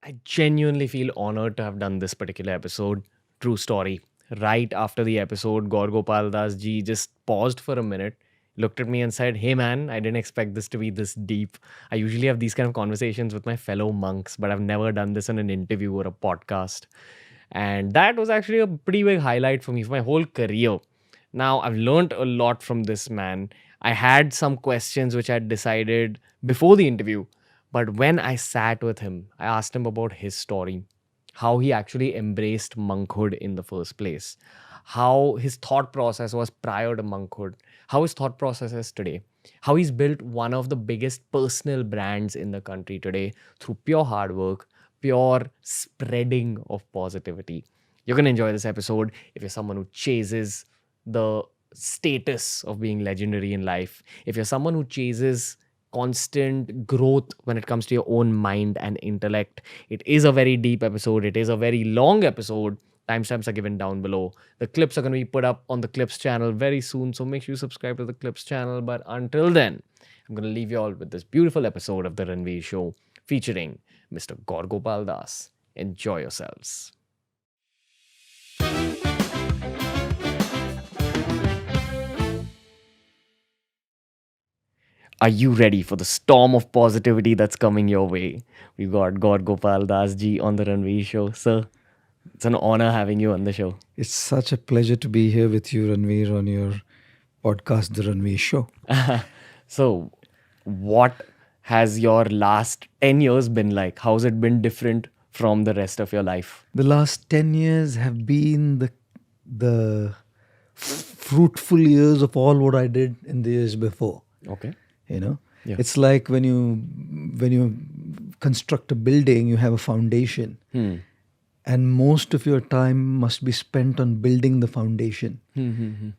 I genuinely feel honored to have done this particular episode. True story. Right after the episode, Gaurgopaldas ji just paused for a minute, looked at me and said, "Hey man, I didn't expect this to be this deep. I usually have these kind of conversations with my fellow monks, but I've never done this in an interview or a podcast." And that was actually a pretty big highlight for me for my whole career. Now, I've learned a lot from this man. I had some questions which I had decided before the interview, but when I sat with him, I asked him about his story, how he actually embraced monkhood in the first place, how his thought process was prior to monkhood, how his thought process is today, how he's built one of the biggest personal brands in the country today through pure hard work, pure spreading of positivity. You're going to enjoy this episode if you're someone who chases the status of being legendary in life, if you're someone who chases constant growth when it comes to your own mind and intellect. It is a very deep episode. It is a very long episode. Timestamps are given down below. The clips are going to be put up on the Clips channel very soon. So make sure you subscribe to the Clips channel. But until then, I'm going to leave you all with this beautiful episode of The Ranveer Show featuring Mr. Gaur Gopaldas. Enjoy yourselves. Are you ready for the storm of positivity that's coming your way? We've got Gaur Gopal Das ji on the Ranveer show. Sir, it's an honor having you on the show. It's such a pleasure to be here with you, Ranveer, on your podcast, The Ranveer Show. So, what has your last 10 years been like? How's it been different from the rest of your life? The last 10 years have been the fruitful years of all what I did in the years before. Okay. You know, Yeah. it's like when you construct a building, you have a foundation, and most of your time must be spent on building the foundation.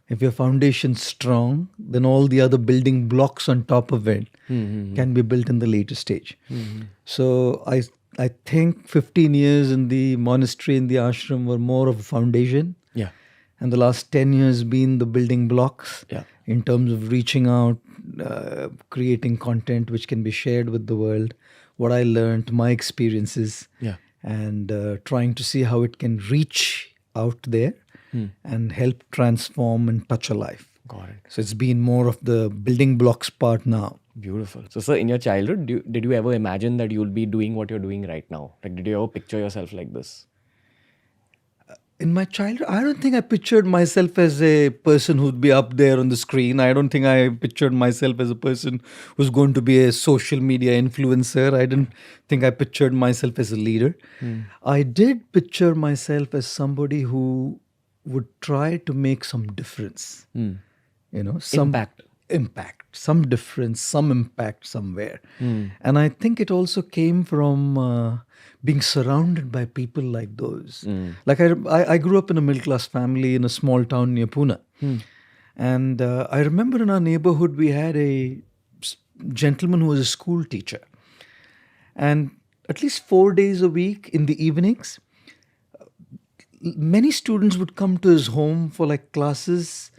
If your foundation's strong, then all the other building blocks on top of it can be built in the later stage. So I think 15 years in the monastery, in the ashram, were more of a foundation. Yeah. And the last 10 years been the building blocks Yeah. in terms of reaching out, creating content which can be shared with the world, what I learned, my experiences, Yeah. and trying to see how it can reach out there and help transform and touch a life. Got it. So it's been more of the building blocks part now. Beautiful. So, sir, in your childhood, did you ever imagine that you'll be doing what you're doing right now? Like, did you ever picture yourself like this? In my childhood, I don't think I pictured myself as a person who'd be up there on the screen. I don't think I pictured myself as a person who's going to be a social media influencer. I didn't think I pictured myself as a leader. I did picture myself as somebody who would try to make some difference. Some impact, some difference, some impact somewhere. And I think it also came from being surrounded by people like those. Like I grew up in a middle class family in a small town near Pune. And I remember in our neighborhood, we had a gentleman who was a school teacher. And at least 4 days a week in the evenings, many students would come to his home for like classes,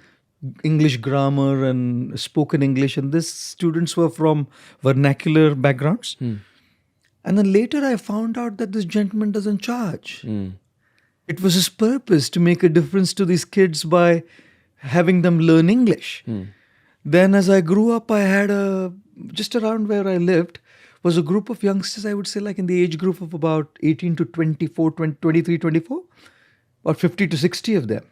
English grammar and spoken English. And these students were from vernacular backgrounds. And then later I found out that this gentleman doesn't charge. It was his purpose to make a difference to these kids by having them learn English. Then as I grew up, I had just around where I lived, was a group of youngsters, I would say like in the age group of about 18 to 24, 23, 24, about 50 to 60 of them.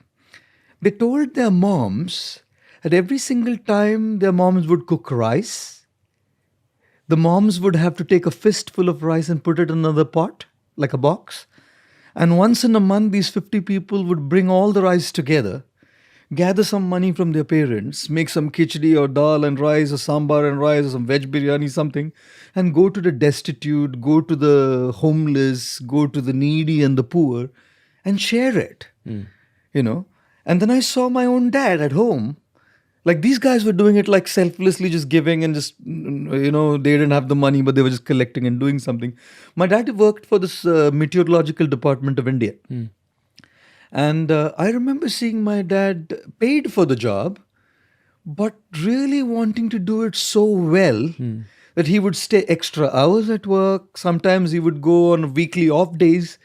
They told their moms that every single time their moms would cook rice, the moms would have to take a fistful of rice and put it in another pot, like a box. And once in a month, these 50 people would bring all the rice together, gather some money from their parents, make some khichdi or dal and rice or sambar and rice or some veg biryani, something, and go to the destitute, go to the homeless, go to the needy and the poor and share it, And then I saw my own dad at home. Like these guys were doing it like selflessly, just giving and just, they didn't have the money, but they were just collecting and doing something. My dad worked for this meteorological department of India. And I remember seeing my dad paid for the job, but really wanting to do it so well that he would stay extra hours at work. Sometimes he would go on weekly off days,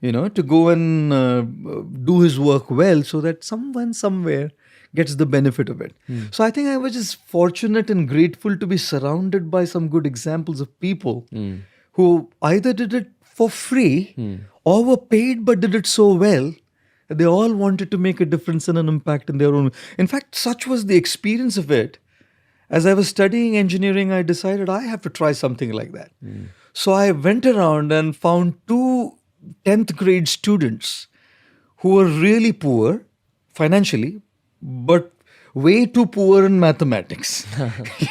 to go and do his work well so that someone somewhere gets the benefit of it. So I think I was just fortunate and grateful to be surrounded by some good examples of people who either did it for free or were paid but did it so well that they all wanted to make a difference and an impact in their own. In fact, such was the experience of it. As I was studying engineering, I decided I have to try something like that. So I went around and found two 10th grade students who were really poor financially, but way too poor in mathematics.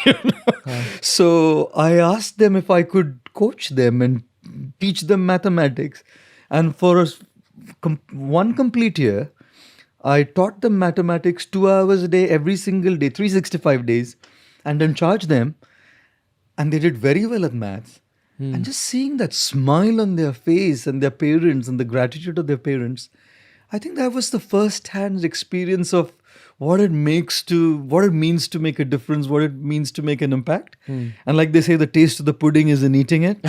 You know? So I asked them if I could coach them and teach them mathematics. And for one complete year, I taught them mathematics 2 hours a day, every single day, 365 days, and then charged them. And they did very well at maths. And just seeing that smile on their face and their parents and the gratitude of their parents, I think that was the first-hand experience of what it means to make a difference, what it means to make an impact. And like they say, the taste of the pudding is in eating it.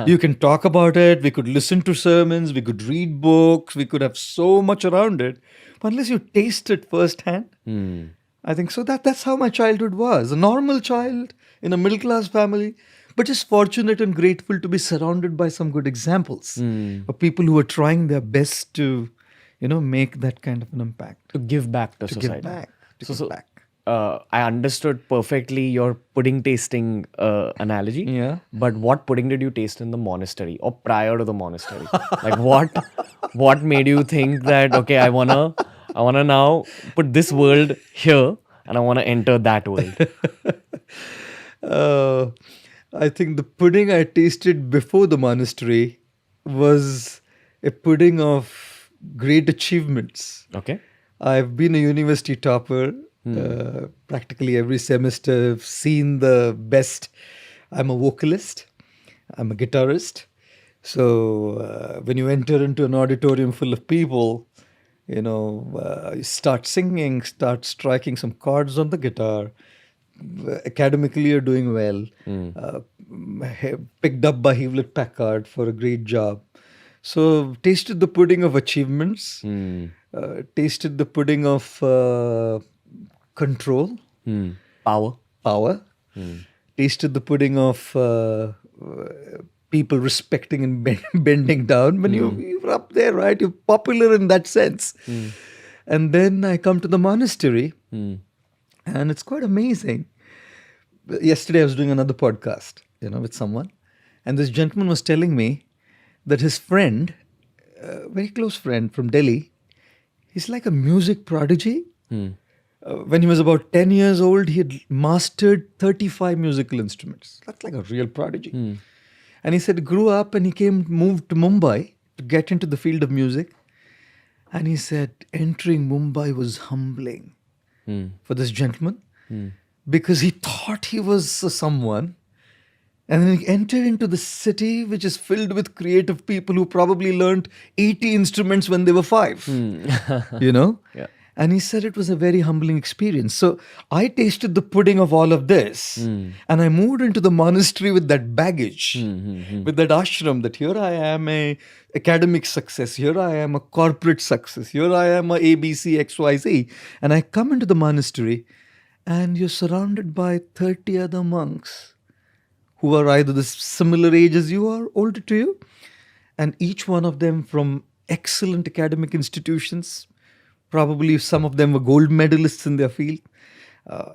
You can talk about it, we could listen to sermons, we could read books, we could have so much around it. But unless you taste it firsthand, I think so. That's how my childhood was. A normal child in a middle-class family, but just fortunate and grateful to be surrounded by some good examples of people who are trying their best to, make that kind of an impact. To give back to To society. give back. To So, give so back. I understood perfectly your pudding tasting analogy. Yeah. But what pudding did you taste in the monastery or prior to the monastery? Like what made you think that okay, I wanna now put this world here and I wanna enter that world? Uh, I think the pudding I tasted before the monastery was a pudding of great achievements. Okay. I've been a university topper practically every semester. I've seen the best. I'm a vocalist, I'm a guitarist. So when you enter into an auditorium full of people, you start singing, start striking some chords on the guitar. Academically, you're doing well. Picked up by Hewlett Packard for a great job. So tasted the pudding of achievements. Tasted the pudding of control, Power. power. Tasted the pudding of people respecting and bending down. When you're up there, right? You're popular in that sense. And then I come to the monastery, and it's quite amazing. Yesterday I was doing another podcast, with someone, and this gentleman was telling me that his friend, a very close friend from Delhi, he's like a music prodigy. When he was about 10 years old, he had mastered 35 musical instruments. That's like a real prodigy. And he said, grew up and moved to Mumbai to get into the field of music. And he said, entering Mumbai was humbling for this gentleman because he thought he was someone. And then he entered into the city, which is filled with creative people who probably learned 80 instruments when they were 5. Yeah. And he said it was a very humbling experience. So I tasted the pudding of all of this. And I moved into the monastery with that baggage, with that ashram, that here I am a academic success, here I am a corporate success, here I am a ABC, XYZ. And I come into the monastery and you're surrounded by 30 other monks who are either the similar age as you or older to you. And each one of them from excellent academic institutions. Probably some of them were gold medalists in their field,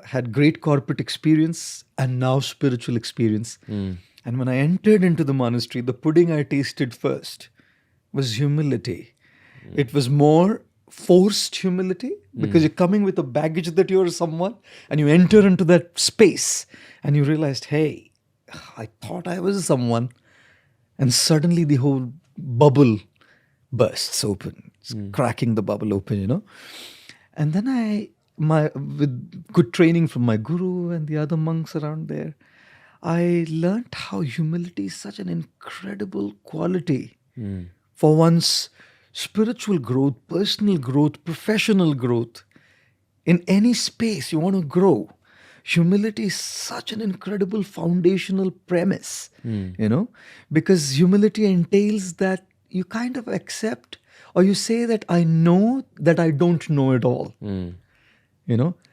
had great corporate experience and now spiritual experience. And when I entered into the monastery, the pudding I tasted first was humility. It was more forced humility because you're coming with a baggage that you're someone and you enter into that space and you realized, hey, I thought I was someone. And suddenly the whole bubble bursts open. It's cracking the bubble open, And then with good training from my guru and the other monks around there, I learned how humility is such an incredible quality for one's spiritual growth, personal growth, professional growth. In any space you want to grow, humility is such an incredible foundational premise, because humility entails that you kind of accept, or you say that I know that I don't know it all.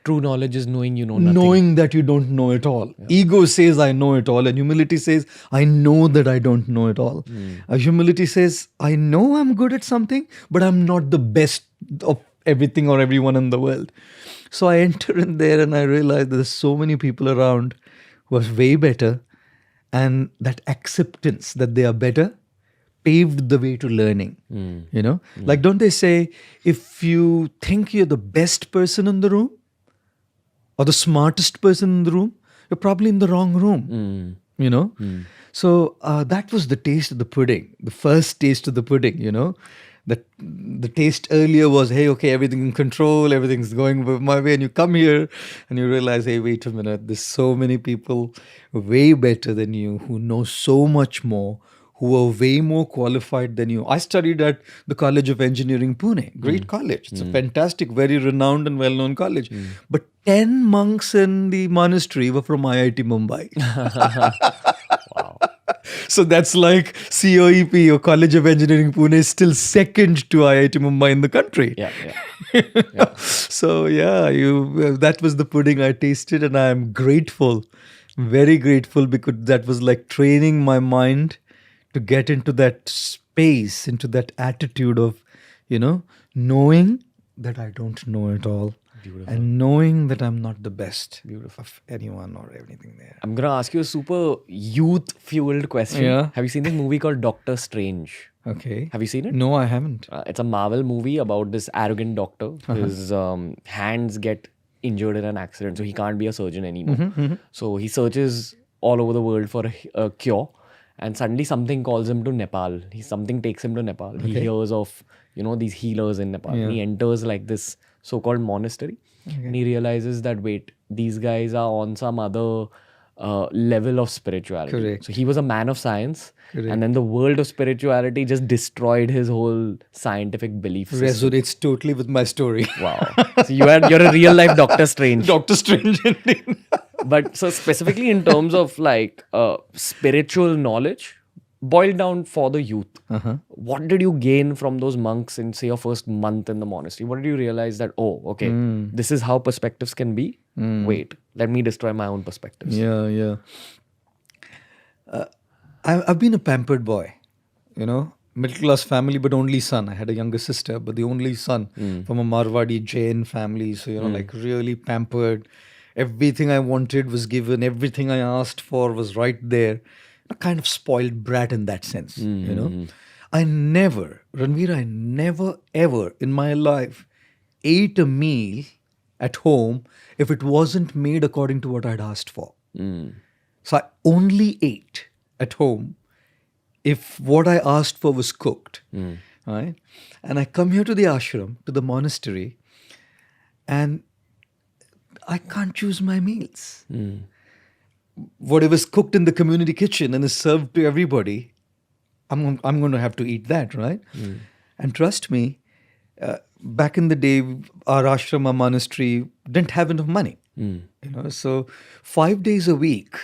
True knowledge is knowing you know nothing. Knowing that you don't know it all. Ego says I know it all, and humility says I know that I don't know it all. Humility says I know I'm good at something, but I'm not the best of everything or everyone in the world. So I enter in there and I realize there's so many people around who are way better, and that acceptance that they are better paved the way to learning. Like, don't they say, if you think you're the best person in the room or the smartest person in the room, you're probably in the wrong room. So that was the taste of the pudding, the first taste of the pudding. The taste earlier was, hey, okay, everything in control, everything's going my way, and you come here and you realize, hey, wait a minute, there's so many people way better than you, who know so much more, who are way more qualified than you. I studied at the College of Engineering, Pune. Great college. It's a fantastic, very renowned and well-known college. But 10 monks in the monastery were from IIT Mumbai. Wow. So that's like COEP, or College of Engineering, Pune, is still second to IIT Mumbai in the country. Yeah. So that was the pudding I tasted, and I am grateful, very grateful, because that was like training my mind to get into that space, into that attitude of, knowing that I don't know it all. Beautiful. And knowing that I'm not the best Beautiful. of anyone or anything there. I'm going to ask you a super youth-fueled question. Yeah. Have you seen this movie called Doctor Strange? Okay. Have you seen it? No, I haven't. It's a Marvel movie about this arrogant doctor. His hands get injured in an accident, so he can't be a surgeon anymore. So he searches all over the world for a cure, and suddenly something calls him to Nepal. Something takes him to Nepal. He hears of these healers in Nepal. And he enters like this so-called monastery, and he realizes that, wait, these guys are on some other level of spirituality. Correct. So he was a man of science, and then the world of spirituality just destroyed his whole scientific belief system. Resonates totally with my story. Wow. So you're a real life Doctor Strange. Doctor Strange indeed. But so specifically in terms of like spiritual knowledge, boiled down for the youth, what did you gain from those monks in, say, your first month in the monastery? What did you realize that, this is how perspectives can be? Wait, let me destroy my own perspectives. Yeah. I've been a pampered boy, middle class family, but only son. I had a younger sister, but the only son from a Marwadi Jain family. So, like really pampered. Everything I wanted was given. Everything I asked for was right there. A kind of spoiled brat in that sense, I never, Ranveer, ever in my life ate a meal at home if it wasn't made according to what I'd asked for. So I only ate at home if what I asked for was cooked. Right? And I come here to the ashram, to the monastery, and I can't choose my meals. Whatever's cooked in the community kitchen and is served to everybody, I'm going to have to eat that, right? And trust me, back in the day, our ashram, our monastery didn't have enough money. So 5 days a week,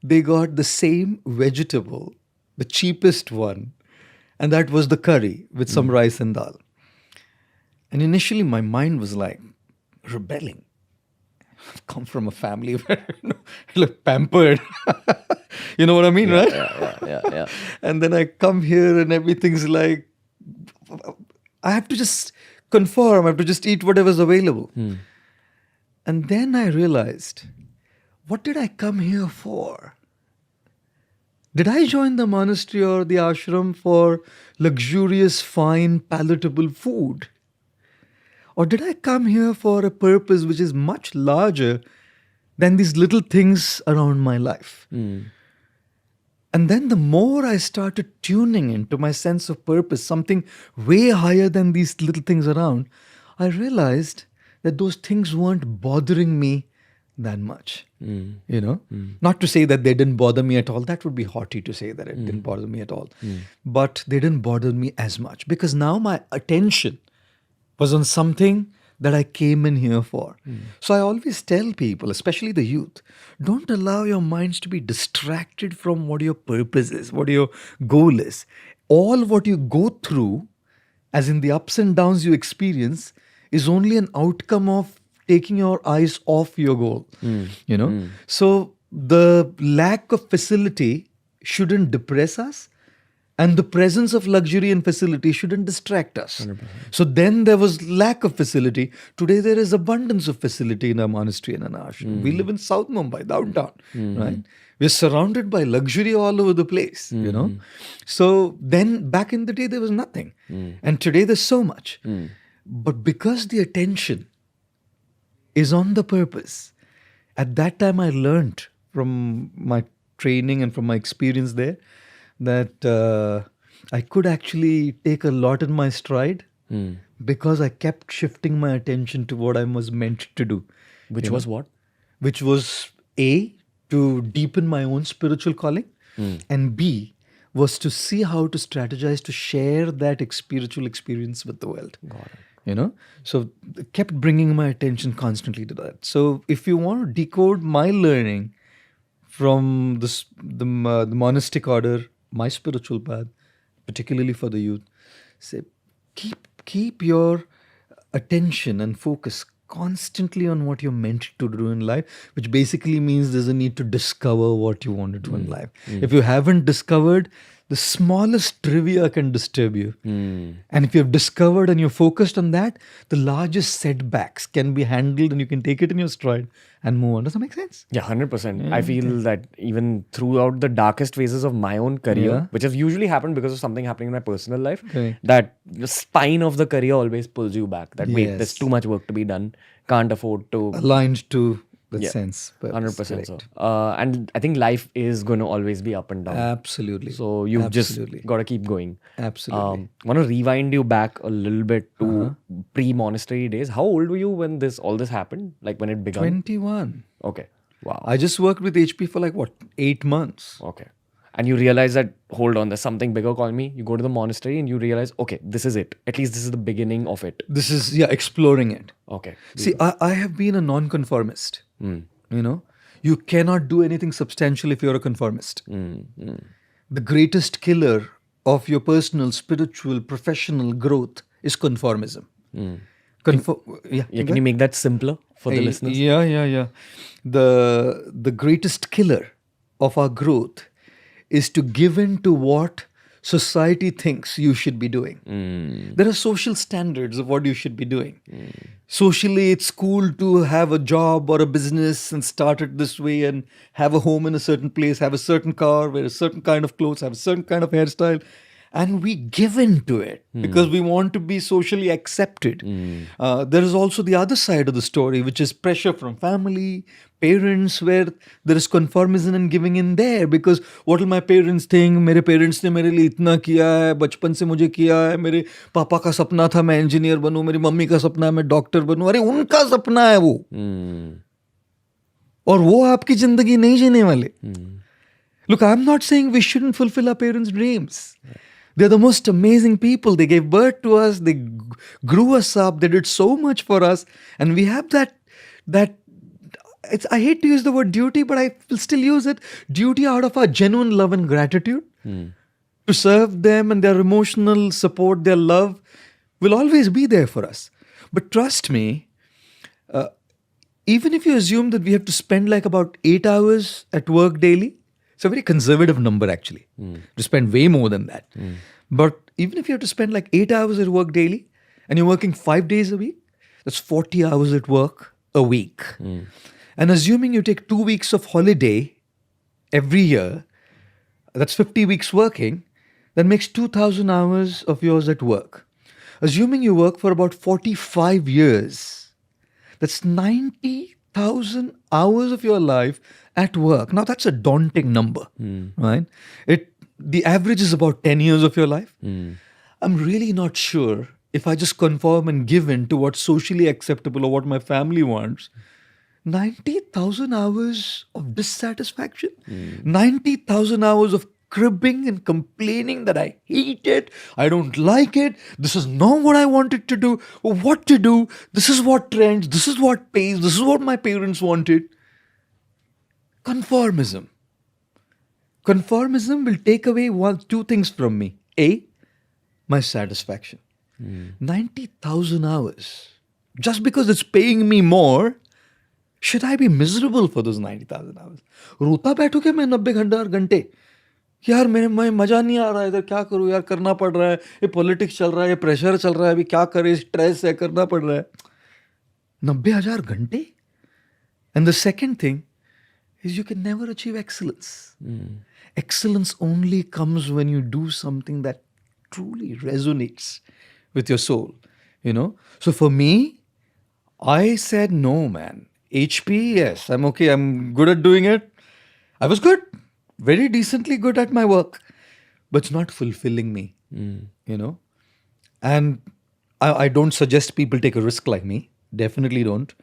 they got the same vegetable, the cheapest one, and that was the curry with some rice and dal. And initially, my mind was like rebelling. I've come from a family where look pampered. You know what I mean, right? Yeah. And then I come here and everything's like, I have to just conform. I have to just eat whatever's available. And then I realized, what did I come here for? Did I join the monastery or the ashram for luxurious, fine, palatable food? Or did I come here for a purpose which is much larger than these little things around my life? And then the more I started tuning into my sense of purpose, something way higher than these little things around, I realized that those things weren't bothering me that much. Not to say that they didn't bother me at all. That would be haughty to say that it didn't bother me at all. But they didn't bother me as much because now my attention was on something that I came in here for. So I always tell people, especially the youth, don't allow your minds to be distracted from what your purpose is, what your goal is. All what you go through, as in the ups and downs you experience, is only an outcome of taking your eyes off your goal. So the lack of facility shouldn't depress us, and the presence of luxury and facility shouldn't distract us. 100%. So then there was lack of facility. Today there is abundance of facility in our monastery and in our ashram. We live in South Mumbai, downtown, right? We're surrounded by luxury all over the place, So then back in the day there was nothing. And today there's so much. But because the attention is on the purpose, at that time I learned from my training and from my experience there that I could actually take a lot in my stride because I kept shifting my attention to what I was meant to do. Which was what? Which was A, to deepen my own spiritual calling, and B, was to see how to strategize to share that spiritual experience with the world. Got it. So kept bringing my attention constantly to that. So if you want to decode my learning from the monastic order, my spiritual path, particularly for the youth, say keep your attention and focus constantly on what you're meant to do in life, which basically means there's a need to discover what you want to do in life. If you haven't discovered, the smallest trivia can disturb you. And if you've discovered and you're focused on that, the largest setbacks can be handled and you can take it in your stride and move on. Does that make sense? Yeah, 100%. I feel that even throughout the darkest phases of my own career, which has usually happened because of something happening in my personal life, that the spine of the career always pulls you back. That wait, there's too much work to be done. Can't afford to. Aligned to that sense. 100% so. And I think life is going to always be up and down. Absolutely. So you've just got to keep going. Absolutely. I want to rewind you back a little bit to pre-monastery days. How old were you when all this happened? Like when it began? 21. Okay. Wow. I just worked with HP for 8 months. Okay. And you realize that, hold on, there's something bigger calling me. You go to the monastery and you realize, okay, this is it. At least this is the beginning of it. This is, exploring it. Okay. See, I have been a non-conformist. You cannot do anything substantial if you're a conformist. The greatest killer of your personal, spiritual, professional growth is conformism. Can you make that simpler for the listeners? Yeah. The greatest killer of our growth is to give in to what society thinks you should be doing. There are social standards of what you should be doing. Socially, it's cool to have a job or a business and start it this way and have a home in a certain place, have a certain car, wear a certain kind of clothes, have a certain kind of hairstyle. And we give in to it because we want to be socially accepted. There is also the other side of the story, which is pressure from family, parents, where there is conformism and giving in there. Because what will my parents think? मेरे parents ने मेरे लिए इतना किया है, बचपन से मुझे किया है. मेरे पापा का सपना था मैं इंजीनियर बनूं, मेरी मम्मी का सपना है मैं डॉक्टर बनूं. अरे उनका सपना है वो, और वो आपकी जिंदगी नहीं जीने वाले. Look, I'm not saying we shouldn't fulfill our parents' dreams. They're the most amazing people. They gave birth to us. They grew us up. They did so much for us. And we have that I hate to use the word duty, but I will still use it. Duty out of our genuine love and gratitude to serve them, and their emotional support, their love will always be there for us. But trust me, even if you assume that we have to spend about 8 hours at work daily, it's a very conservative number actually. To spend way more than that. But even if you have to spend 8 hours at work daily and you're working 5 days a week, that's 40 hours at work a week. And assuming you take 2 weeks of holiday every year, that's 50 weeks working, that makes 2,000 hours of yours at work. Assuming you work for about 45 years, that's 90,000 hours of your life at work. Now that's a daunting number, right? The average is about 10 years of your life. I'm really not sure if I just conform and give in to what's socially acceptable or what my family wants. 90,000 hours of dissatisfaction, 90,000 hours of cribbing and complaining that I hate it, I don't like it, this is not what I wanted to do, or what to do, this is what trends, this is what pays, this is what my parents wanted. Conformism. Conformism will take away two things from me. A, my satisfaction. 90,000 hours. Just because it's paying me more, should I be miserable for those 90,000 hours? रोता बैठू क्या मैं 90,000 घंटे? यार मैं मजा नहीं आ रहा है, इधर क्या करूँ यार, करना पड़ रहा है, ये पॉलिटिक्स चल रहा है, ये प्रेशर चल रहा है, अभी क्या करे, स्ट्रेस है, करना पड़ रहा है. 90,000 घंटे? And the second thing is you can never achieve excellence. Excellence only comes when you do something that truly resonates with your soul, you know. So for me, I said, no, man. HP, yes, I'm okay. I'm good at doing it. I was good, very decently good at my work, but it's not fulfilling me, you know. And I don't suggest people take a risk like me. Definitely don't.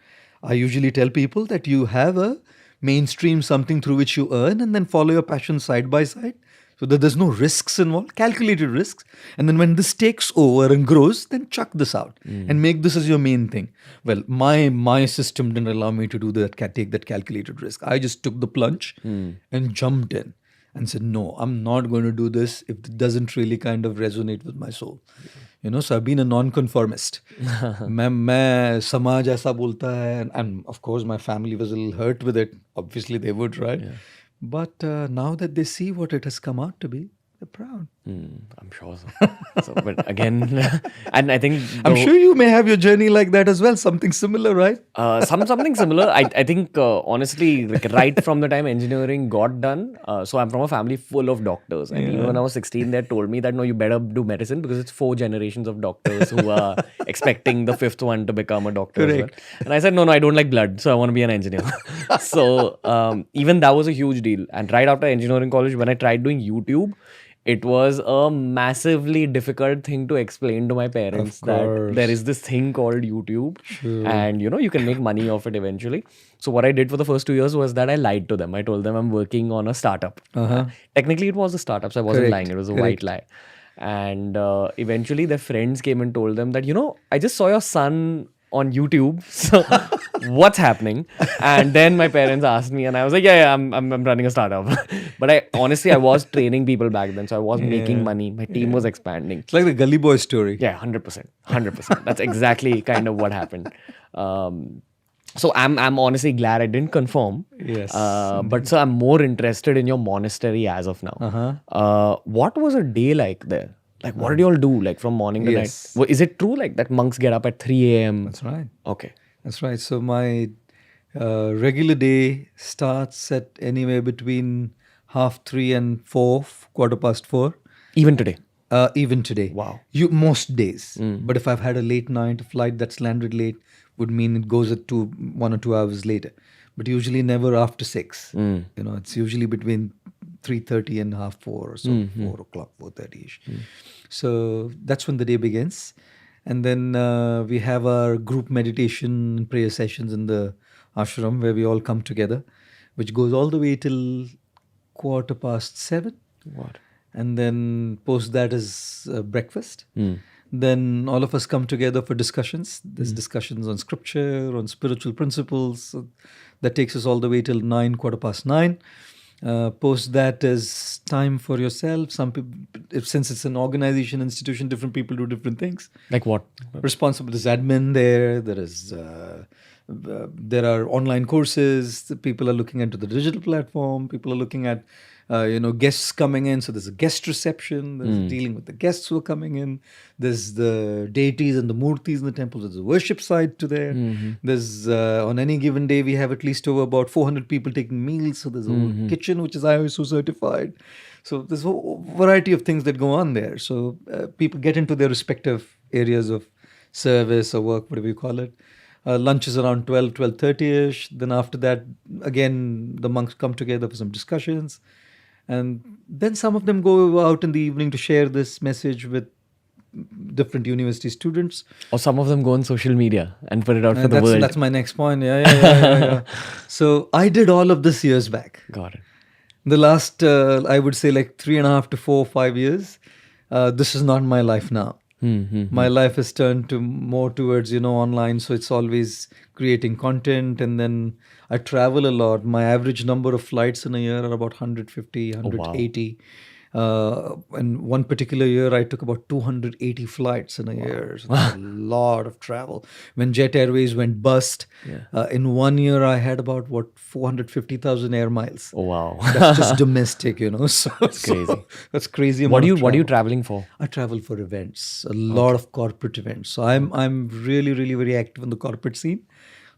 I usually tell people that you have a mainstream something through which you earn and then follow your passion side by side so that there's no risks involved, calculated risks. And then when this takes over and grows, then chuck this out and make this as your main thing. Well, my system didn't allow me to do that, take that calculated risk. I just took the plunge and jumped in and said, no, I'm not going to do this if it doesn't really kind of resonate with my soul. You know, so I've been a non-conformist. मैं समाज ऐसा बोलता है, and of course my family was a little hurt with it. Obviously they would, right? Yeah. But now that they see what it has come out to be, they're proud. I'm sure so. But again, and I think I'm sure you may have your journey like that as well. Something similar, right? Something similar. I think honestly, like right from the time engineering got done. So I'm from a family full of doctors, and even when I was 16, they told me that no, you better do medicine because it's 4 generations of doctors who are expecting the 5th one to become a doctor as well. And I said no, I don't like blood, so I want to be an engineer. So even that was a huge deal. And right after engineering college, when I tried doing YouTube, it was a massively difficult thing to explain to my parents that there is this thing called YouTube and you know you can make money off it eventually. So what I did for the first 2 years was that I lied to them. I told them I'm working on a startup. Technically it was a startup, so I wasn't lying. It was a white lie. And eventually their friends came and told them that, you know, I just saw your son on YouTube. So what's happening? And then my parents asked me and I was like, yeah, I'm running a startup. But I was training people back then. So I was making money. My team was expanding. It's like the Gully Boy story. Yeah, 100%. 100%. That's exactly kind of what happened. So I'm honestly glad I didn't conform. Yes. But so I'm more interested in your monastery as of now. What was a day like there? Like, what did you all do, like, from morning to night? Well, is it true, like, that monks get up at 3 a.m.? That's right. Okay. That's right. So my regular day starts at anywhere between 3:30 and 4, 4:15. Even today? Even today. Wow. Most days. But if I've had a late night, a flight that's landed late, would mean it goes at 1 or 2 hours later. But usually never after 6. You know, it's usually between 3:30 and 4 or so, 4 o'clock, 4:30ish. So that's when the day begins. And then we have our group meditation and prayer sessions in the ashram where we all come together, which goes all the way till 7:15. What? And then post that is breakfast. Then all of us come together for discussions. There's discussions on scripture, on spiritual principles. So that takes us all the way till 9, 9:15. Post that is time for yourself. Some people, since it's an organization, institution, different people do different things. Like what? Responsible. There's admin there. There are online courses. People are looking into the digital platform. People are looking at guests coming in. So there's a guest reception. There's dealing with the guests who are coming in. There's the deities and the murtis in the temple. There's a worship side to there. There's on any given day we have at least over about 400 people taking meals. So there's a whole kitchen which is ISO certified. So there's a variety of things that go on there. So people get into their respective areas of service or work, whatever you call it. Lunch is around 12:30ish. Then after that, again, the monks come together for some discussions. And then some of them go out in the evening to share this message with different university students. Or some of them go on social media and put it out for the world. That's my next point. Yeah. So I did all of this years back. Got it. The last, I would say, like 3.5 to 4 5 years, this is not my life now. My life has turned to more towards, online. So it's always creating content. And then I travel a lot. My average number of flights in a year are about 150, Oh, wow. 180. And one particular year, I took about 280 flights in a year. So that's a lot of travel. When Jet Airways went bust, in 1 year, I had about, 450,000 air miles. Oh, wow. That's just domestic, So, crazy. that's crazy What amount are of you travel. traveling for? I travel for events, a lot of corporate events. So I'm really really very active in the corporate scene.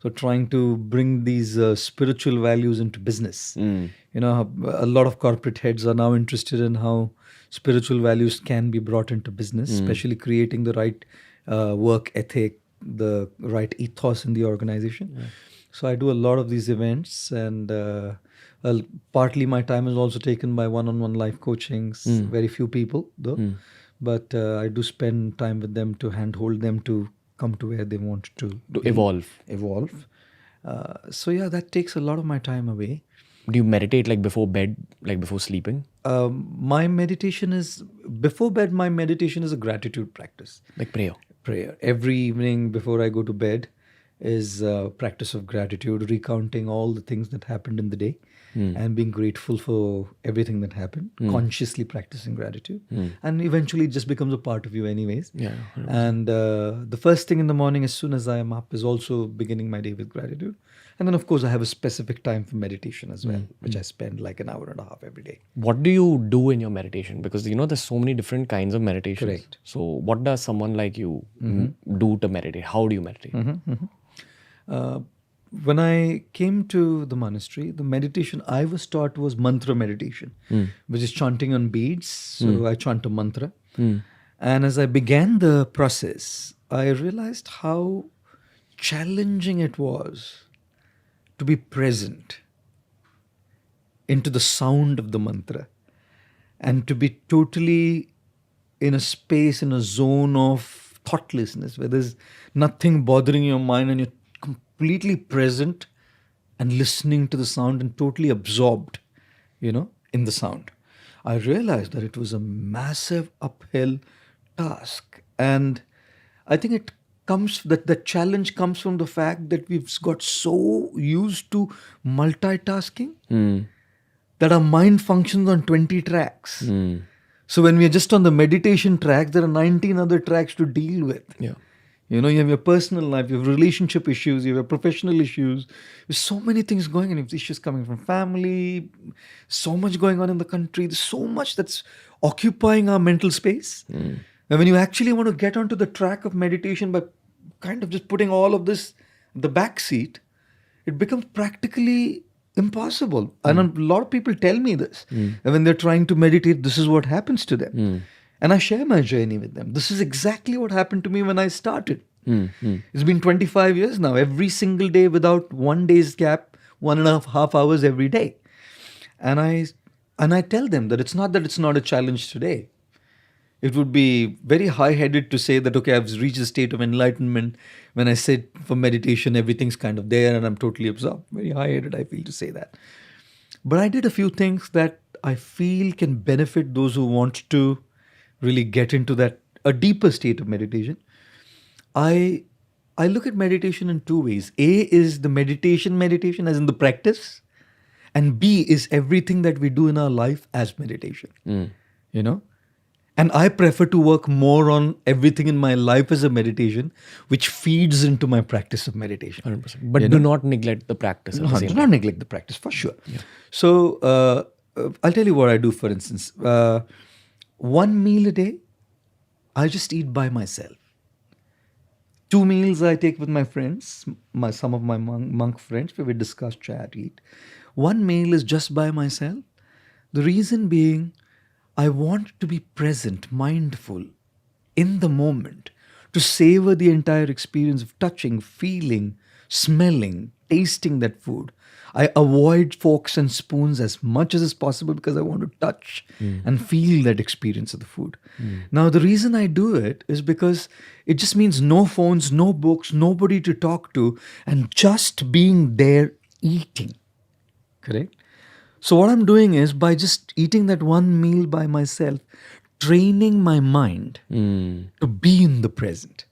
So trying to bring these spiritual values into business. A lot of corporate heads are now interested in how spiritual values can be brought into business, especially creating the right work ethic, the right ethos in the organization. So I do a lot of these events, and partly my time is also taken by one-on-one life coachings. Very few people though, but I do spend time with them to handhold them to come to where they want to To be, evolve. evolve. So yeah, that takes a lot of my time away. Do you meditate like before bed, like before sleeping? My meditation is before bed. My meditation is a gratitude practice. Like prayer? Prayer every evening before I go to bed is a practice of gratitude, recounting all the things that happened in the day and being grateful for everything that happened, consciously practicing gratitude. And eventually it just becomes a part of you anyways. Yeah. And the first thing in the morning as soon as I am up is also beginning my day with gratitude. And then of course I have a specific time for meditation as well, which I spend like an hour and a half every day. What do you do in your meditation? Because there's so many different kinds of meditations. Correct. So what does someone like you do to meditate? How do you meditate? When I came to the monastery, the meditation I was taught was mantra meditation, which is chanting on beads. So I chant a mantra. And as I began the process, I realized how challenging it was to be present into the sound of the mantra and to be totally in a space, in a zone of thoughtlessness where there's nothing bothering your mind and you're completely present and listening to the sound and totally absorbed, in the sound. I realized that it was a massive uphill task. And I think the challenge comes from the fact that we've got so used to multitasking that our mind functions on 20 tracks. So when we are just on the meditation track, there are 19 other tracks to deal with. Yeah. You have your personal life, you have relationship issues, you have your professional issues. There's so many things going on. You have issues coming from family, so much going on in the country. There's so much that's occupying our mental space. And when you actually want to get onto the track of meditation by kind of just putting all of this in the back seat, it becomes practically impossible. And a lot of people tell me this. And when they're trying to meditate, this is what happens to them. And I share my journey with them. This is exactly what happened to me when I started. It's been 25 years now, every single day without one day's gap, 1.5 hours every day. And I tell them that it's not a challenge today. It would be very high-headed to say that, okay, I've reached a state of enlightenment. When I sit for meditation, everything's kind of there and I'm totally absorbed. Very high-headed, I feel, to say that. But I did a few things that I feel can benefit those who want to really get into a deeper state of meditation. I look at meditation in two ways. A is the meditation as in the practice. And B is everything that we do in our life as meditation. And I prefer to work more on everything in my life as a meditation, which feeds into my practice of meditation. 100%. But do not neglect the practice. No, do not neglect the practice, for sure. Yeah. So I'll tell you what I do, for instance. One meal a day, I just eat by myself. 2 meals I take with my friends, some of my monk friends, where we discuss, chat, eat. 1 meal is just by myself. The reason being, I want to be present, mindful, in the moment, to savor the entire experience of touching, feeling, smelling, tasting that food. I avoid forks and spoons as much as is possible because I want to touch and feel that experience of the food. Now, the reason I do it is because it just means no phones, no books, nobody to talk to, and just being there eating. Correct? So what I'm doing is, by just eating that one meal by myself, training my mind to be in the present.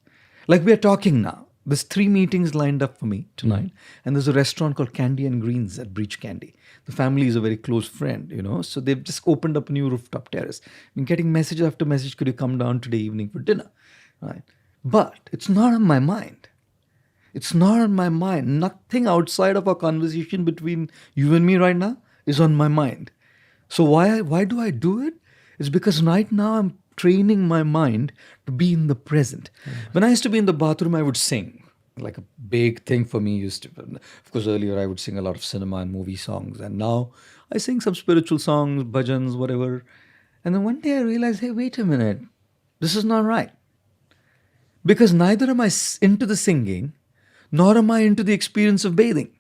Like we are talking now. There's 3 meetings lined up for me tonight. And there's a restaurant called Candy and Greens at Breach Candy. The family is a very close friend. So they've just opened up a new rooftop terrace. Been getting message after message, could you come down today evening for dinner? Right. But it's not on my mind. It's not on my mind. Nothing outside of our conversation between you and me right now is on my mind. So why do I do it? It's because right now I'm training my mind to be in the present. When I used to be in the bathroom, I would sing. Like a big thing for me used to, of course, earlier I would sing a lot of cinema and movie songs. And now I sing some spiritual songs, bhajans, whatever. And then one day I realized, hey, wait a minute. This is not right. Because neither am I into the singing, nor am I into the experience of bathing.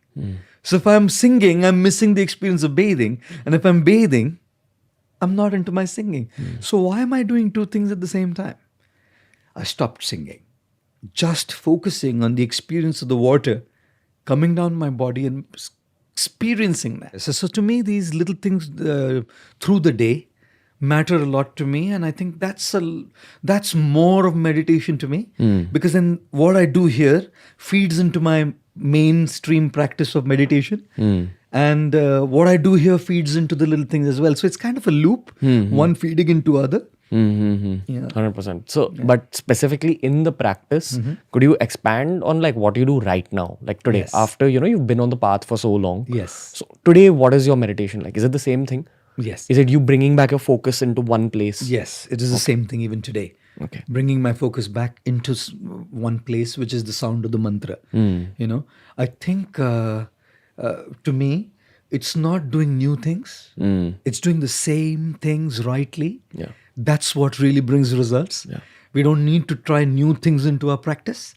So if I'm singing, I'm missing the experience of bathing. And if I'm bathing, I'm not into my singing. So why am I doing 2 things at the same time? I stopped singing, just focusing on the experience of the water coming down my body and experiencing that. So to me, these little things through the day matter a lot to me, and I think that's more of meditation to me, because then what I do here feeds into my mainstream practice of meditation, and what I do here feeds into the little things as well. So it's kind of a loop, one feeding into other. Yeah. 100%. So, but specifically in the practice, could you expand on like what you do right now? Like today, after you've been on the path for so long. Yes. So today, what is your meditation like? Is it the same thing? Yes. Is it you bringing back your focus into one place? Yes, it is the same thing even today. Okay. Bringing my focus back into one place, which is the sound of the mantra. I think to me, it's not doing new things. It's doing the same things rightly. Yeah. That's what really brings results. Yeah. We don't need to try new things into our practice.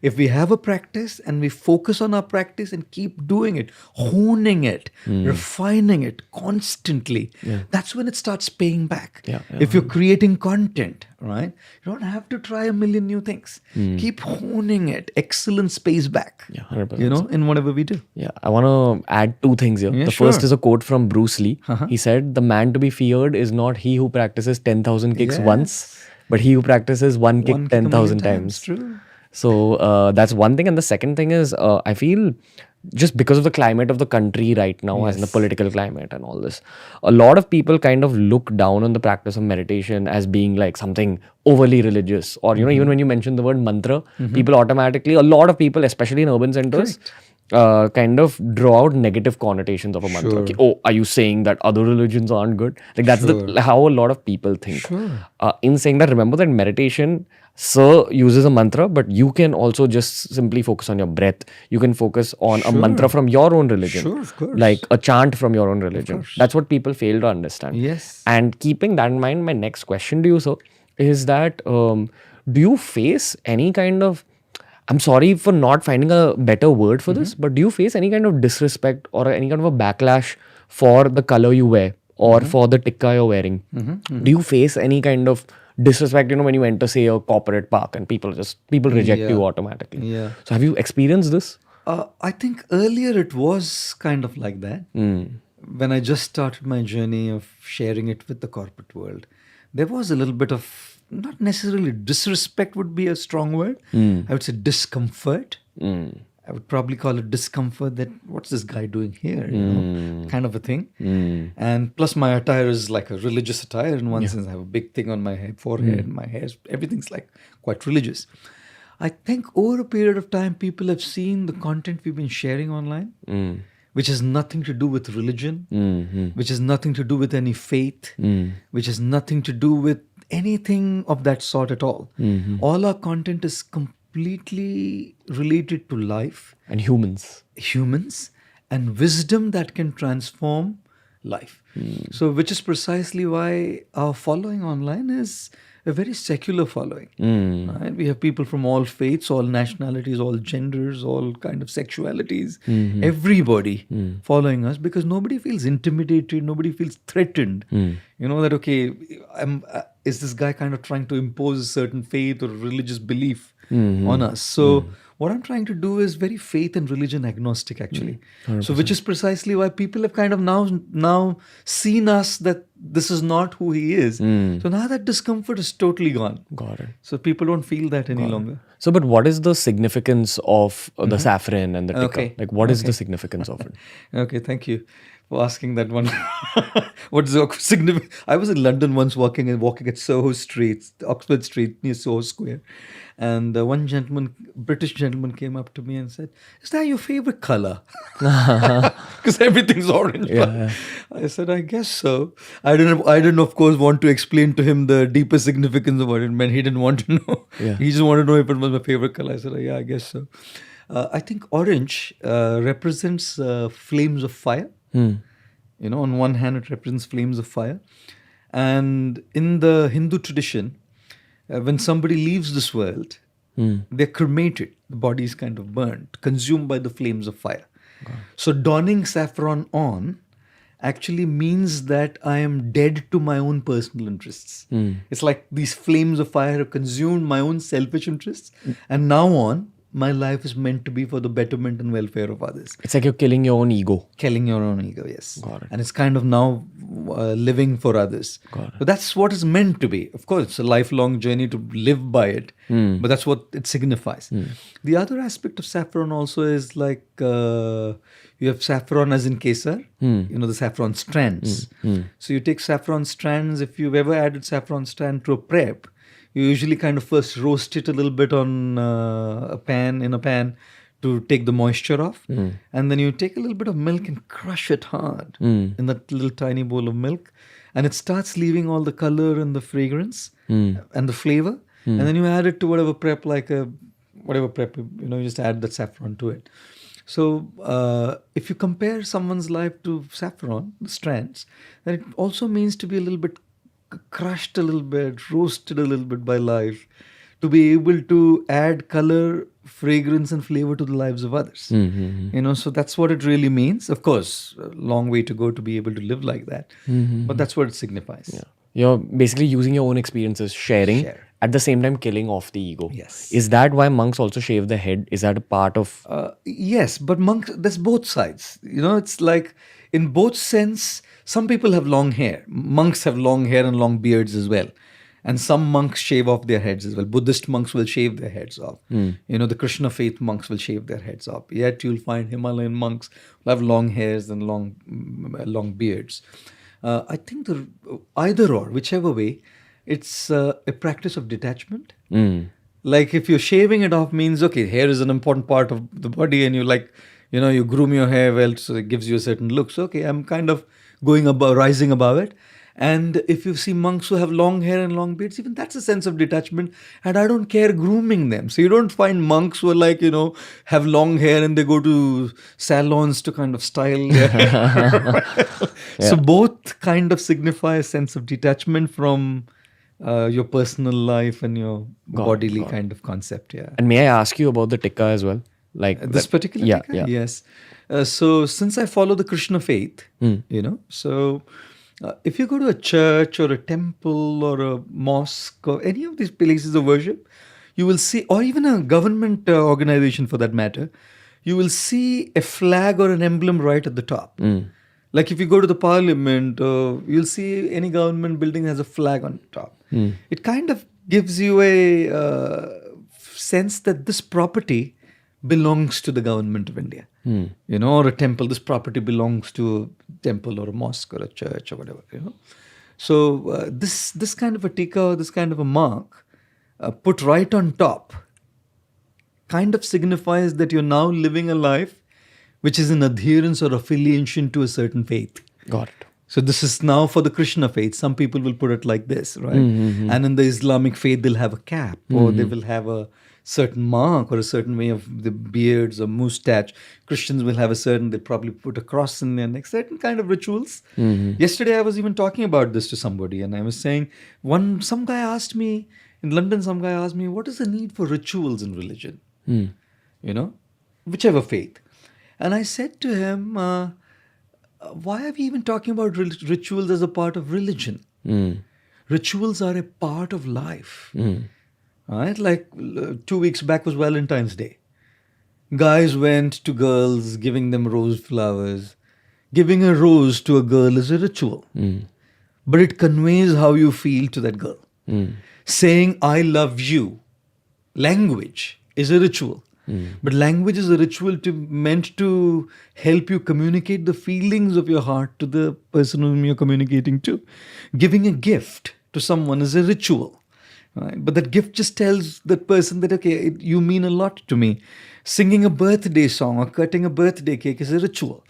If we have a practice and we focus on our practice and keep doing it, honing it, refining it constantly, that's when it starts paying back. If you're creating content, right, you don't have to try a million new things. Keep honing it. Excellence pays back. Yeah, 100%. In whatever we do. Yeah, I want to add 2 things here. Yeah, the first sure. is a quote from Bruce Lee. He said, "The man to be feared is not he who practices 10,000 kicks once, but he who practices one kick 10,000 times." True. So that's one thing. And the second thing is, I feel just because of the climate of the country right now, as in the political climate and all this, a lot of people kind of look down on the practice of meditation as being like something overly religious. Or, even when you mention the word mantra, people automatically, a lot of people, especially in urban centers, kind of draw out negative connotations of a mantra. Sure. Ki, oh, are you saying that other religions aren't good? Like that's how a lot of people think. In saying that, remember that meditation uses a mantra, but you can also just simply focus on your breath. You can focus on a mantra from your own religion. Sure, of course. Like a chant from your own religion. That's what people fail to understand. Yes. And keeping that in mind, my next question to you, sir, is that do you face any kind of, I'm sorry for not finding a better word for this, but do you face any kind of disrespect or any kind of a backlash for the color you wear or for the tikka you're wearing? Do you face any kind of disrespect, when you enter, say, a corporate park and people reject you automatically? Yeah. So have you experienced this? I think earlier it was kind of like that. When I just started my journey of sharing it with the corporate world, there was a little bit of, not necessarily disrespect would be a strong word. I would say discomfort. I would probably call it discomfort, that what's this guy doing here, kind of a thing. And plus my attire is like a religious attire in one sense. I have a big thing on my forehead, my hair, everything's like quite religious. I think over a period of time, people have seen the content we've been sharing online, which has nothing to do with religion, which has nothing to do with any faith, which has nothing to do with anything of that sort at all. All our content is completely related to life And humans. And wisdom that can transform life. So which is precisely why our following online is a very secular following. Right? We have people from all faiths, all nationalities, all genders, all kind of sexualities, everybody following us, because nobody feels intimidated, nobody feels threatened. That, okay, is this guy kind of trying to impose a certain faith or religious belief on us. So what I'm trying to do is very faith and religion agnostic, actually. So which is precisely why people have kind of now seen us that this is not who he is. So now that discomfort is totally gone. Got it. So people don't feel that any longer. So, but what is the significance of the saffron and the tikka? Okay. Like, what is the significance of it? Okay, thank you for asking that one. What's the significant? I was in London once walking at Soho Street, Oxford Street near Soho Square, and one British gentleman, came up to me and said, "Is that your favorite color?" Because everything's orange. Yeah. I said, "I guess so." I didn't, of course, want to explain to him the deeper significance of what it meant. He didn't want to know. Yeah. He just wanted to know if it was my favorite color. I said, "Yeah, I guess so." I think orange represents flames of fire. On one hand, it represents flames of fire. And in the Hindu tradition, when somebody leaves this world, they're cremated. The body is kind of burnt, consumed by the flames of fire. So donning saffron on actually means that I am dead to my own personal interests. It's like these flames of fire have consumed my own selfish interests. And now on, my life is meant to be for the betterment and welfare of others. It's like you're killing your own ego. Killing your own ego, yes. Got it. And it's kind of now living for others. Got it. But that's what it's meant to be. Of course, it's a lifelong journey to live by it. But that's what it signifies. The other aspect of saffron also is like you have saffron as in kesar, the saffron strands. So you take saffron strands. If you've ever added saffron strand to a prep, you usually kind of first roast it a little bit on a pan to take the moisture off. And then you take a little bit of milk and crush it hard in that little tiny bowl of milk. And it starts leaving all the color and the fragrance and the flavor. And then you add it to whatever prep, you just add that saffron to it. So if you compare someone's life to saffron, the strands, then it also means to be a little bit crushed a little bit, roasted a little bit by life, to be able to add color, fragrance and flavor to the lives of others. So that's what it really means. Of course, a long way to go to be able to live like that. But that's what it signifies. Yeah. You're basically using your own experiences, sharing, Share. at the same time killing off the ego. Yes. Is that why monks also shave their head? Is that a part of... Yes, but monks, there's both sides. It's like in both sense, some people have long hair. Monks have long hair and long beards as well. And some monks shave off their heads as well. Buddhist monks will shave their heads off. The Krishna faith monks will shave their heads off. Yet you'll find Himalayan monks who have long hairs and long beards. I think either or, whichever way, it's a practice of detachment. Like if you're shaving it off means, okay, hair is an important part of the body and you groom your hair well, so it gives you a certain look. So, okay, I'm kind of rising above it. And if you see monks who have long hair and long beards, even that's a sense of detachment. And I don't care grooming them. So you don't find monks who are have long hair and they go to salons to kind of style their hair. So both kind of signify a sense of detachment from your personal life and your bodily kind of concept. Yeah. And may I ask you about the tikka as well? Like this particular tikka? Yeah. Yes. So since I follow the Krishna faith, so if you go to a church or a temple or a mosque or any of these places of worship, you will see, or even a government organization for that matter, you will see a flag or an emblem right at the top. Like if you go to the parliament, you'll see any government building has a flag on top. It kind of gives you a sense that this property belongs to the government of India. Or a temple, this property belongs to a temple or a mosque or a church or whatever, So this kind of a tikka or this kind of a mark put right on top kind of signifies that you're now living a life which is in adherence or affiliation to a certain faith. Got it. So this is now for the Krishna faith. Some people will put it like this, right? And in the Islamic faith, they'll have a cap or they will have a certain mark or a certain way of the beards or mustache. Christians will have they'll probably put a cross in their neck, certain kind of rituals. Yesterday, I was even talking about this to somebody and I was saying, some guy asked me, in London, what is the need for rituals in religion? Whichever faith. And I said to him, why are we even talking about rituals as a part of religion? Rituals are a part of life. Right? Like 2 weeks back was Valentine's Day. Guys went to girls, giving them rose flowers. Giving a rose to a girl is a ritual, but it conveys how you feel to that girl. Saying I love you, language is a ritual. But language is a ritual meant to help you communicate the feelings of your heart to the person whom you're communicating to. Giving a gift to someone is a ritual. Right? But that gift just tells that person that, okay, you mean a lot to me. Singing a birthday song or cutting a birthday cake is a ritual.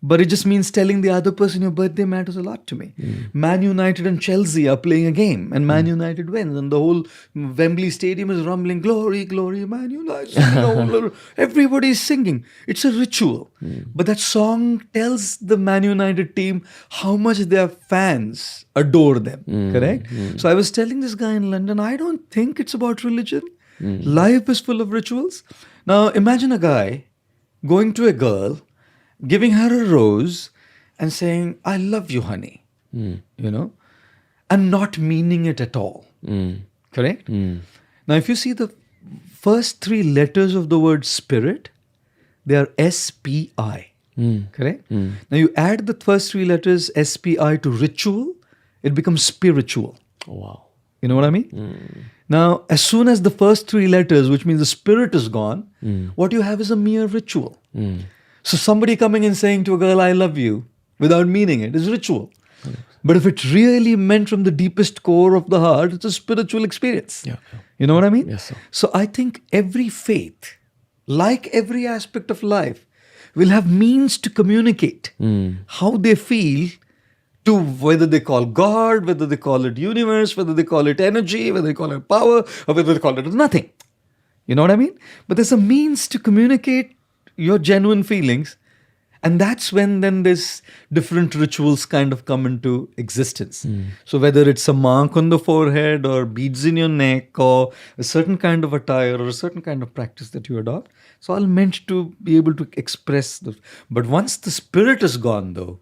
But it just means telling the other person your birthday matters a lot to me. Man United and Chelsea are playing a game and Man United wins and the whole Wembley Stadium is rumbling, glory, glory, Man United. Everybody is singing. It's a ritual. But that song tells the Man United team how much their fans adore them. Correct? So I was telling this guy in London, I don't think it's about religion. Life is full of rituals. Now imagine a guy going to a girl, giving her a rose and saying, I love you, honey, and not meaning it at all. Correct? Now, if you see the first three letters of the word spirit, they are S-P-I. Correct? Now, you add the first three letters S-P-I to ritual, it becomes spiritual. Oh, wow. You know what I mean? Now, as soon as the first three letters, which means the spirit is gone, what you have is a mere ritual. So somebody coming and saying to a girl, I love you, without meaning it, is ritual. But if it's really meant from the deepest core of the heart, it's a spiritual experience. Yeah. You know what I mean? Yes, sir. So I think every faith, like every aspect of life, will have means to communicate how they feel to whether they call God, whether they call it universe, whether they call it energy, whether they call it power, or whether they call it nothing. You know what I mean? But there's a means to communicate your genuine feelings, and that's when then this different rituals kind of come into existence. So whether it's a mark on the forehead or beads in your neck or a certain kind of attire or a certain kind of practice that you adopt, it's all meant to be able to express but once the spirit is gone, though,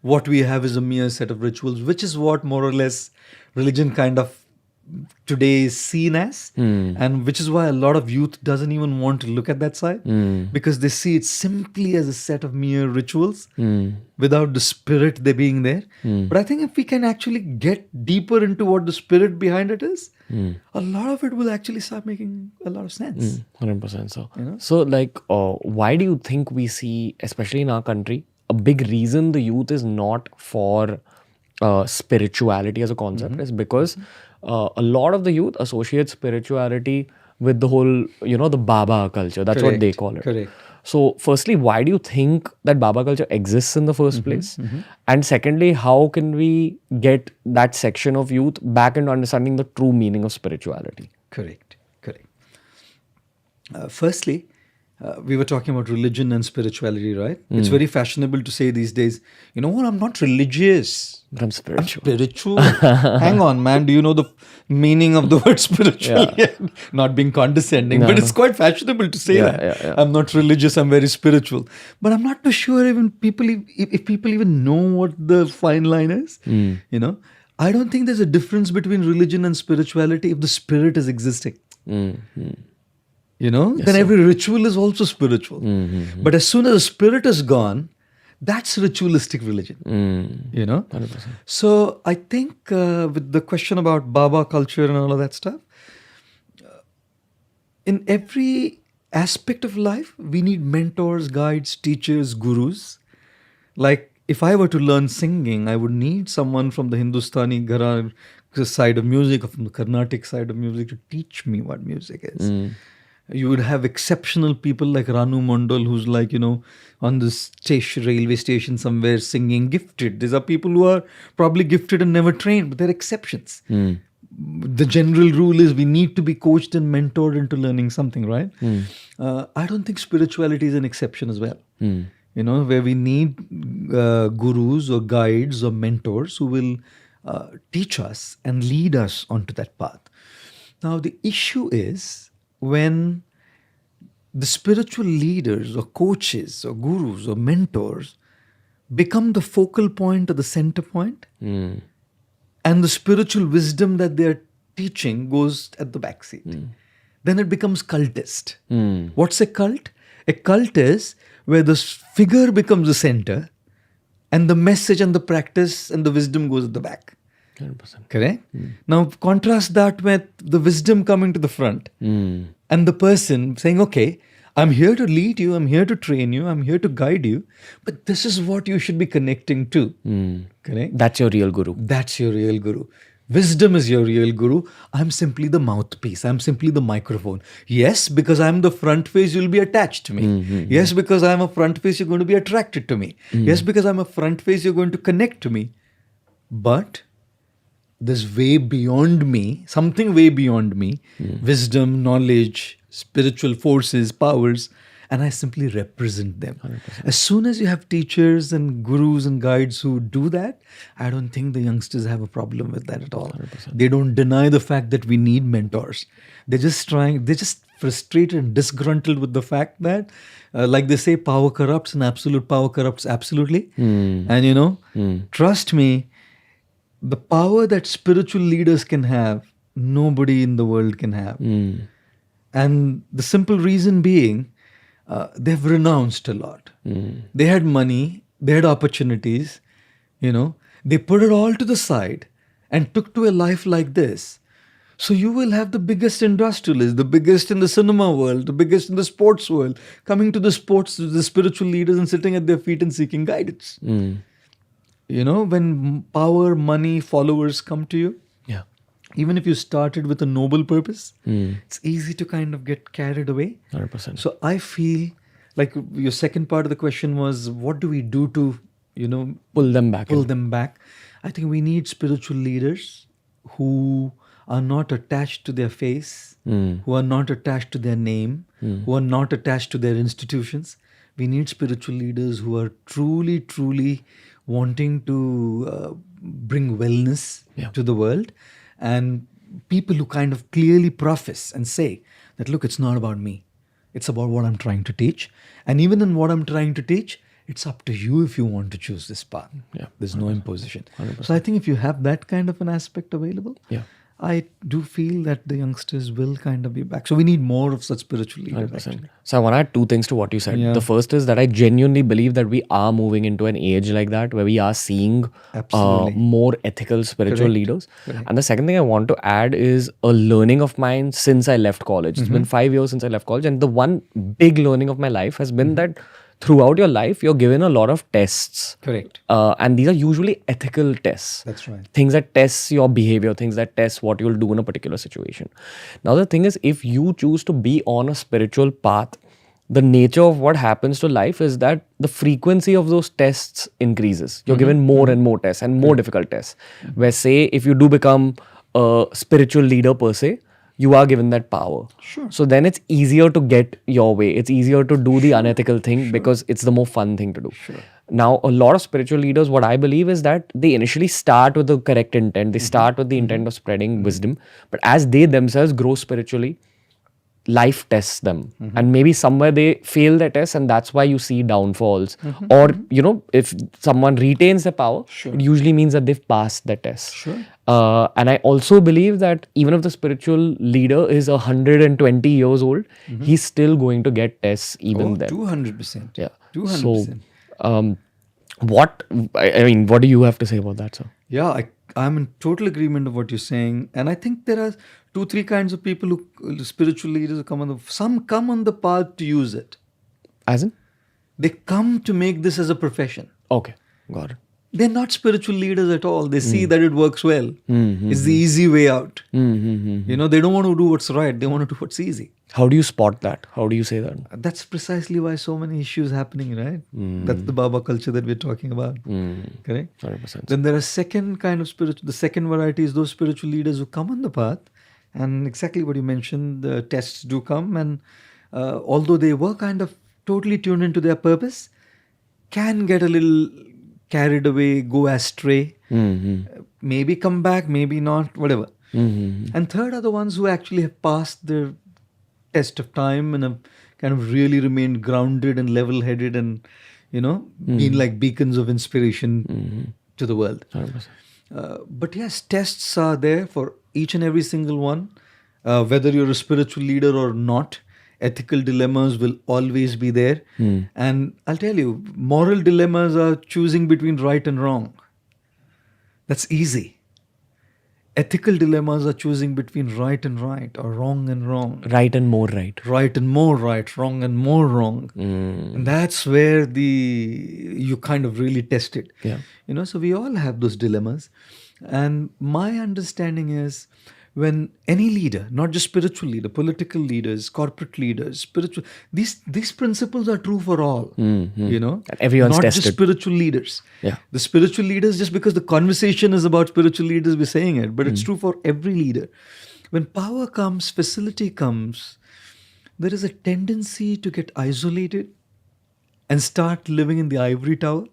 what we have is a mere set of rituals, which is what more or less religion kind of today is seen as, and which is why a lot of youth doesn't even want to look at that side, because they see it simply as a set of mere rituals without the spirit there being there. But I think if we can actually get deeper into what the spirit behind it is, a lot of it will actually start making a lot of sense. 100% so. So like, why do you think we see, especially in our country, a big reason the youth is not for spirituality as a concept is because a lot of the youth associate spirituality with the whole, the Baba culture. That's what they call it. Correct. So firstly, why do you think that Baba culture exists in the first place? And secondly, how can we get that section of youth back into understanding the true meaning of spirituality? Correct. Firstly, we were talking about religion and spirituality, right? It's very fashionable to say these days, you know what, I'm not religious. But I'm spiritual. I'm spiritual. Hang on, man. Do you know the meaning of the word spiritual? Not being condescending, but it's quite fashionable to say that. I'm not religious, I'm very spiritual. But I'm not too sure even if people even know what the fine line is. I don't think there's a difference between religion and spirituality if the spirit is existing. Then every ritual is also spiritual. But as soon as the spirit is gone, that's ritualistic religion. 100%. So I think with the question about Baba culture and all of that stuff, in every aspect of life, we need mentors, guides, teachers, gurus. Like if I were to learn singing, I would need someone from the Hindustani Gharana side of music or from the Carnatic side of music to teach me what music is. You would have exceptional people like Ranu Mondal, who's like, on the railway station somewhere singing, gifted. These are people who are probably gifted and never trained, but they're exceptions. The general rule is we need to be coached and mentored into learning something, right? I don't think spirituality is an exception as well. Where we need gurus or guides or mentors who will teach us and lead us onto that path. Now, the issue is when the spiritual leaders or coaches or gurus or mentors become the focal point or the center point, and the spiritual wisdom that they're teaching goes at the back seat. Then it becomes cultist. What's a cult? A cult is where the figure becomes the center and the message and the practice and the wisdom goes at the back. 100%. Correct? Now contrast that with the wisdom coming to the front and the person saying, okay, I'm here to lead you, I'm here to train you, I'm here to guide you, but this is what you should be connecting to. Correct? That's your real guru. That's your real guru. Wisdom is your real guru. I'm simply the mouthpiece. I'm simply the microphone. Yes, because I'm the front face, you'll be attached to me. Yes, because I'm a front face, you're going to be attracted to me. Yes, because I'm a front face, you're going to connect to me. But there's way beyond me, something way beyond me, wisdom, knowledge, spiritual forces, powers, and I simply represent them. 100%. As soon as you have teachers and gurus and guides who do that, I don't think the youngsters have a problem with that at all. 100%. They don't deny the fact that we need mentors. They're just frustrated and disgruntled with the fact that, like they say, power corrupts and absolute power corrupts absolutely. And trust me, the power that spiritual leaders can have, nobody in the world can have. And the simple reason being, they've renounced a lot. They had money, they had opportunities, they put it all to the side and took to a life like this. So you will have the biggest industrialists, the biggest in the cinema world, the biggest in the sports world, coming to the spiritual leaders and sitting at their feet and seeking guidance. When power, money, followers come to you, even if you started with a noble purpose, it's easy to kind of get carried away. 100%. So I feel like your second part of the question was, what do we do to, pull them back. I think we need spiritual leaders who are not attached to their face, who are not attached to their name, who are not attached to their institutions. We need spiritual leaders who are truly, truly wanting to bring wellness to the world. And people who kind of clearly profess and say that, look, it's not about me. It's about what I'm trying to teach. And even in what I'm trying to teach, it's up to you if you want to choose this path. There's no imposition. 100%. So I think if you have that kind of an aspect available, I do feel that the youngsters will kind of be back. So we need more of such spiritual leaders. 100%. So I want to add two things to what you said. Yeah. The first is that I genuinely believe that we are moving into an age like that where we are seeing more ethical spiritual leaders. And the second thing I want to add is a learning of mine since I left college. It's been 5 years since I left college. And the one big learning of my life has been that throughout your life, you're given a lot of tests. Correct. And these are usually ethical tests. That's right. Things that test your behavior, things that test what you'll do in a particular situation. Now, the thing is, if you choose to be on a spiritual path, the nature of what happens to life is that the frequency of those tests increases. You're given more and more tests and more difficult tests. Where, say, if you do become a spiritual leader per se, you are given that power. Sure. So then it's easier to get your way. It's easier to do the unethical thing because it's the more fun thing to do. Sure. Now, a lot of spiritual leaders, what I believe is that they initially start with the correct intent. They start with the intent of spreading wisdom. But as they themselves grow spiritually, life tests them. And maybe somewhere they fail the test and that's why you see downfalls. Or, if someone retains the power, it usually means that they've passed the test. Sure. And I also believe that even if the spiritual leader is 120 years old, he's still going to get tests even then. 200%. Yeah. 200%. So, what do you have to say about that, sir? Yeah, I'm in total agreement of what you're saying. And I think there are 2-3 kinds of people who, spiritual leaders who some come on the path to use it. As in? They come to make this as a profession. Okay, got it. They're not spiritual leaders at all. They see that it works well. It's the easy way out. They don't want to do what's right. They want to do what's easy. How do you spot that? How do you say that? That's precisely why so many issues happening, right? That's the Baba culture that we're talking about. Correct? 100%. Then there are second kind of the second variety is those spiritual leaders who come on the path. And exactly what you mentioned, the tests do come. And although they were kind of totally tuned into their purpose, can get a little carried away, go astray, maybe come back, maybe not, whatever. And third are the ones who actually have passed the test of time and have kind of really remained grounded and level-headed and, been like beacons of inspiration to the world. 100%. But yes, tests are there for each and every single one. Whether you're a spiritual leader or not, ethical dilemmas will always be there. And I'll tell you, moral dilemmas are choosing between right and wrong. That's easy. Ethical dilemmas are choosing between right and right or wrong and wrong. Right and more right. Right and more right, wrong and more wrong. And that's where you kind of really test it. Yeah. So we all have those dilemmas. And my understanding is when any leader, not just spiritual leader, political leaders, corporate leaders, spiritual, these principles are true for all. And everyone's not tested. just spiritual leaders. Yeah. The spiritual leaders, just because the conversation is about spiritual leaders, we're saying it, but it's true for every leader. When power comes, facility comes, there is a tendency to get isolated and start living in the ivory tower.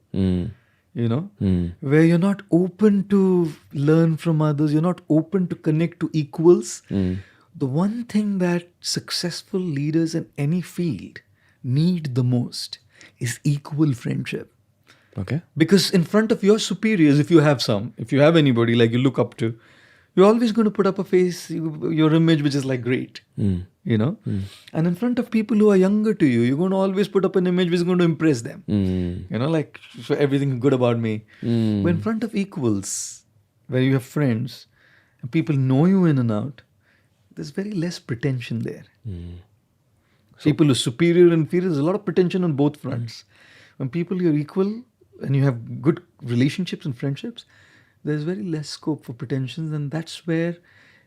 Where you're not open to learn from others, you're not open to connect to equals. The one thing that successful leaders in any field need the most is equal friendship. Okay. Because in front of your superiors, if you have anybody like you look up to, you're always going to put up a face, your image, which is like great. And in front of people who are younger to you, you're going to always put up an image which is going to impress them. Like, so everything good about me. But in front of equals, where you have friends, and people know you in and out, there's very less pretension there. People who are superior and inferior, there's a lot of pretension on both fronts. When people you're equal and you have good relationships and friendships, there's very less scope for pretensions, and that's where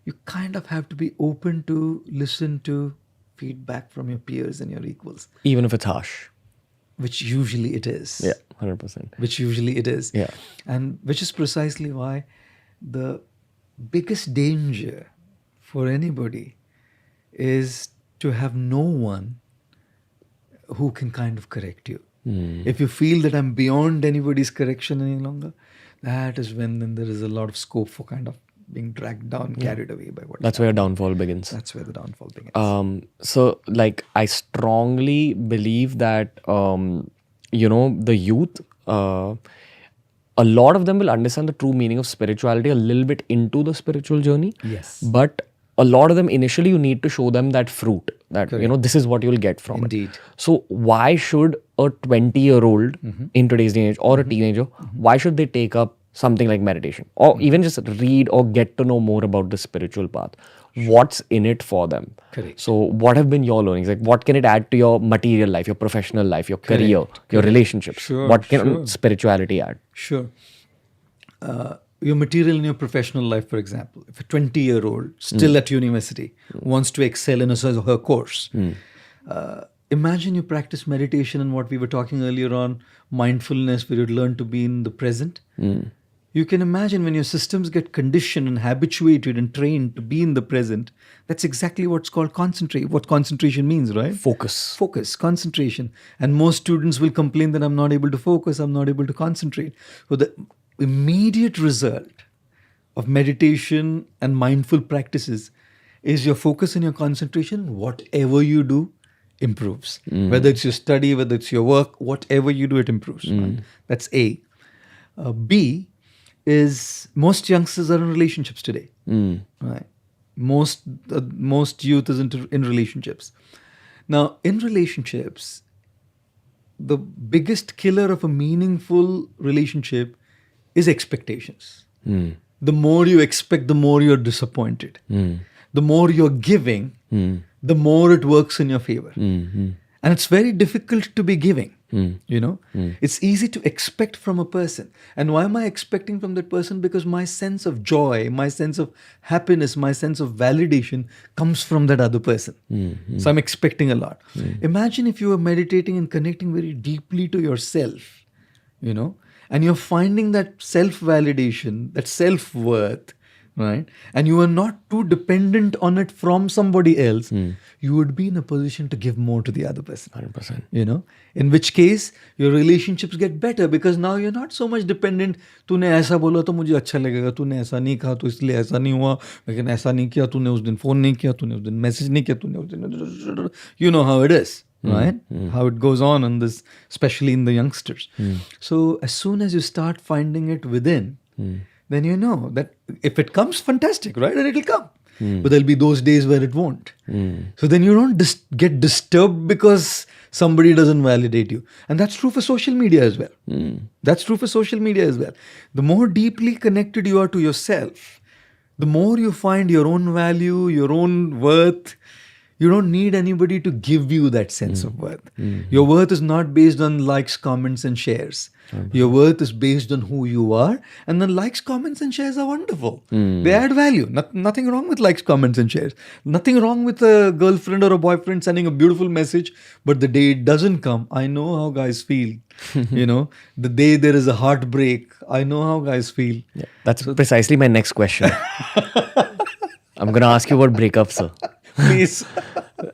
you kind of have to be open to listen to feedback from your peers and your equals. Even if it's harsh. Which usually it is. Yeah, 100%. Which usually it is. Yeah. And which is precisely why the biggest danger for anybody is to have no one who can kind of correct you. If you feel that I'm beyond anybody's correction any longer, that is when then there is a lot of scope for kind of being dragged down, carried away by what. That's where downfall begins. That's where the downfall begins. So, like, I strongly believe that, the youth, a lot of them will understand the true meaning of spirituality a little bit into the spiritual journey. Yes. But a lot of them, initially, you need to show them that fruit, that, this is what you'll get from Indeed. it. So, why should a 20-year-old in today's day and age, or a teenager, why should they take up something like meditation, or even just read or get to know more about the spiritual path? What's in it for them? Correct. So what have been your learnings? Like, what can it add to your material life, your professional life, your career, your relationships? Sure, What can spirituality add? Sure. Your material in your professional life, for example, if a 20-year-old still at university wants to excel in her course, imagine you practice meditation and what we were talking earlier on, mindfulness, where you learn to be in the present. You can imagine when your systems get conditioned and habituated and trained to be in the present, that's exactly what's called concentrate. What concentration means, right? Focus. Focus, concentration. And most students will complain that I'm not able to focus, I'm not able to concentrate. So the immediate result of meditation and mindful practices is your focus and your concentration. Whatever you do improves. Whether it's your study, whether it's your work, whatever you do, it improves. Right? That's A. B is most youngsters are in relationships today. Right? Most youth is in relationships. Now, in relationships, the biggest killer of a meaningful relationship is expectations. The more you expect, the more you're disappointed. The more you're giving, the more it works in your favor. And it's very difficult to be giving. It's easy to expect from a person. And why am I expecting from that person? Because my sense of joy, my sense of happiness, my sense of validation comes from that other person. So I'm expecting a lot. Imagine if you were meditating and connecting very deeply to yourself, and you're finding that self-validation, that self-worth, right? And you are not too dependent on it from somebody else, you would be in a position to give more to the other person. 100%. In which case your relationships get better because now you're not so much dependent. तूने ऐसा बोला तो मुझे अच्छा लगेगा, तूने ऐसा नहीं कहा तो इसलिए ऐसा नहीं हुआ, लेकिन ऐसा नहीं किया, तूने उस दिन फोन नहीं किया, तूने उस दिन मैसेज नहीं किया, तूने उस दिन, you know how it is. Right? How it goes on this, especially in the youngsters. So as soon as you start finding it within, then you know that if it comes, fantastic, right? And it'll come. But there'll be those days where it won't. So then you don't get disturbed because somebody doesn't validate you. And that's true for social media as well. That's true for social media as well. The more deeply connected you are to yourself, the more you find your own value, your own worth. You don't need anybody to give you that sense of worth. Your worth is not based on likes, comments, and shares. Your worth is based on who you are. And then likes, comments, and shares are wonderful. They add value. Nothing wrong with likes, comments, and shares. Nothing wrong with a girlfriend or a boyfriend sending a beautiful message. But the day it doesn't come, I know how guys feel. The day there is a heartbreak, I know how guys feel. Yeah, that's precisely my next question. I'm going to ask you about breakups, sir. Please.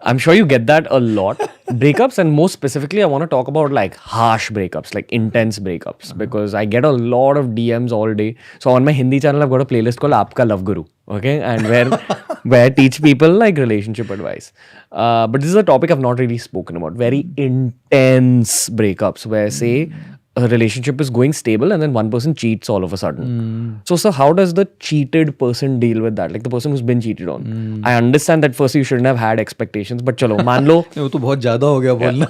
I'm sure you get that a lot. Breakups, and more specifically, I want to talk about like harsh breakups, like intense breakups, because I get a lot of DMs all day. So on my Hindi channel, I've got a playlist called Aapka Love Guru, okay, and where I teach people like relationship advice. But this is a topic I've not really spoken about. Very intense breakups, where say a relationship is going stable and then one person cheats all of a sudden. So how does the cheated person deal with that? Like the person who's been cheated on. I understand that first you shouldn't have had expectations, but chalo, मान लो वो तो बहुत ज़्यादा हो गया बोलना.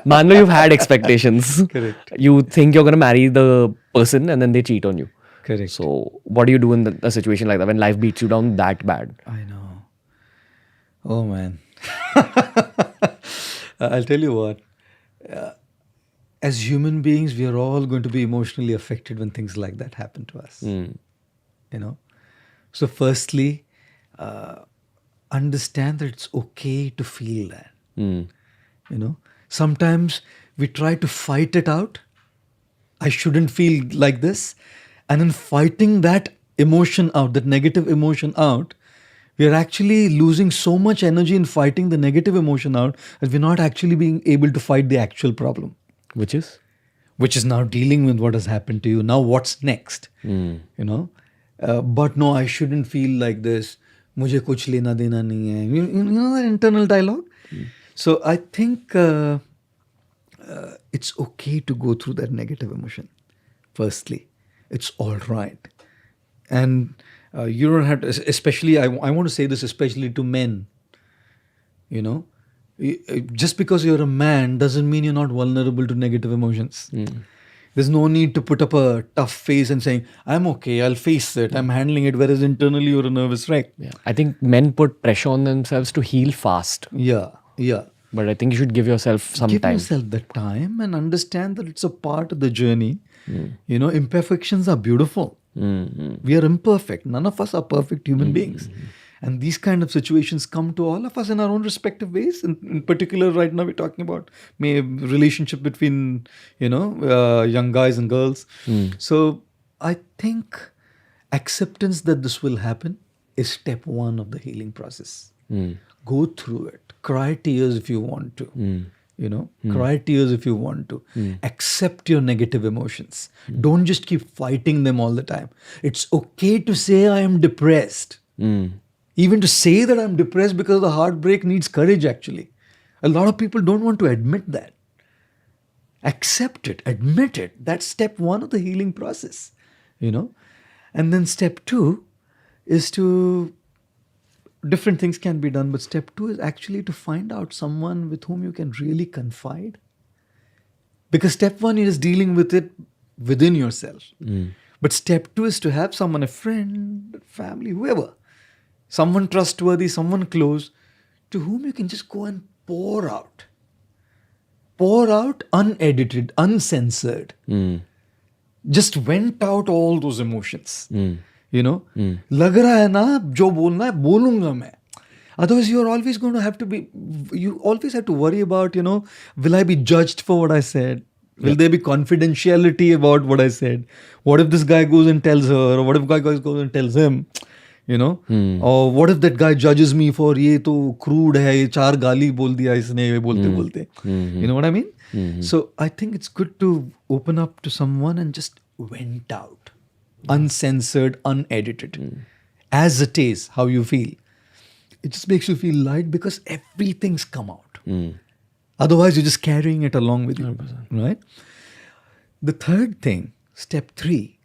मान लो you've had expectations. Correct. You think you're going to marry the person and then they cheat on you. Correct. So what do you do in a situation like that when life beats you down that bad? I know. Oh man. I'll tell you what. As human beings, we are all going to be emotionally affected when things like that happen to us. So firstly, understand that it's okay to feel that. Sometimes we try to fight it out. I shouldn't feel like this. And in fighting that emotion out, that negative emotion out, we are actually losing so much energy in fighting the negative emotion out that we're not actually being able to fight the actual problem. Which is? Which is now dealing with what has happened to you. Now what's next? But no, I shouldn't feel like this. मुझे कुछ लेना देना नहीं है. You know that internal dialogue? So I think it's okay to go through that negative emotion. Firstly, it's all right. And you don't have to, especially, I want to say this especially to men. Just because you're a man doesn't mean you're not vulnerable to negative emotions. There's no need to put up a tough face and saying, I'm okay, I'll face it, I'm handling it, whereas internally you're a nervous wreck. Yeah. I think men put pressure on themselves to heal fast. Yeah. But I think you should give yourself some time. Give yourself the time and understand that it's a part of the journey. Imperfections are beautiful. We are imperfect. None of us are perfect human beings. And these kind of situations come to all of us in our own respective ways. In particular, right now we're talking about relationship between, young guys and girls. So I think acceptance that this will happen is step one of the healing process. Go through it. Cry tears if you want to. Cry tears if you want to. Accept your negative emotions. Don't just keep fighting them all the time. It's okay to say I am depressed. Even to say that I'm depressed because of the heartbreak needs courage, actually. A lot of people don't want to admit that. Accept it, admit it. That's step one of the healing process, And then step two is to, different things can be done, but step two is actually to find out someone with whom you can really confide. Because step one is dealing with it within yourself. But step two is to have someone, a friend, family, whoever, someone trustworthy, someone close, to whom you can just go and pour out. Pour out unedited, uncensored. Just vent out all those emotions. लग रहा है ना जो बोलना है बोलूंगा मैं. Otherwise, you always have to worry about, will I be judged for what I said? Will there be confidentiality about what I said? What if this guy goes and tells her? Or what if guy goes and tells him? Or what if that guy judges me for ये तो crude है, ये 4 गाली बोल दिया इसने ये बोलते. You know what I mean? So I think it's good to open up to someone and just vent out. Uncensored, unedited. As it is, how you feel. It just makes you feel light because everything's come out. Otherwise, you're just carrying it along with you. 100%. Right? The third thing, step 3,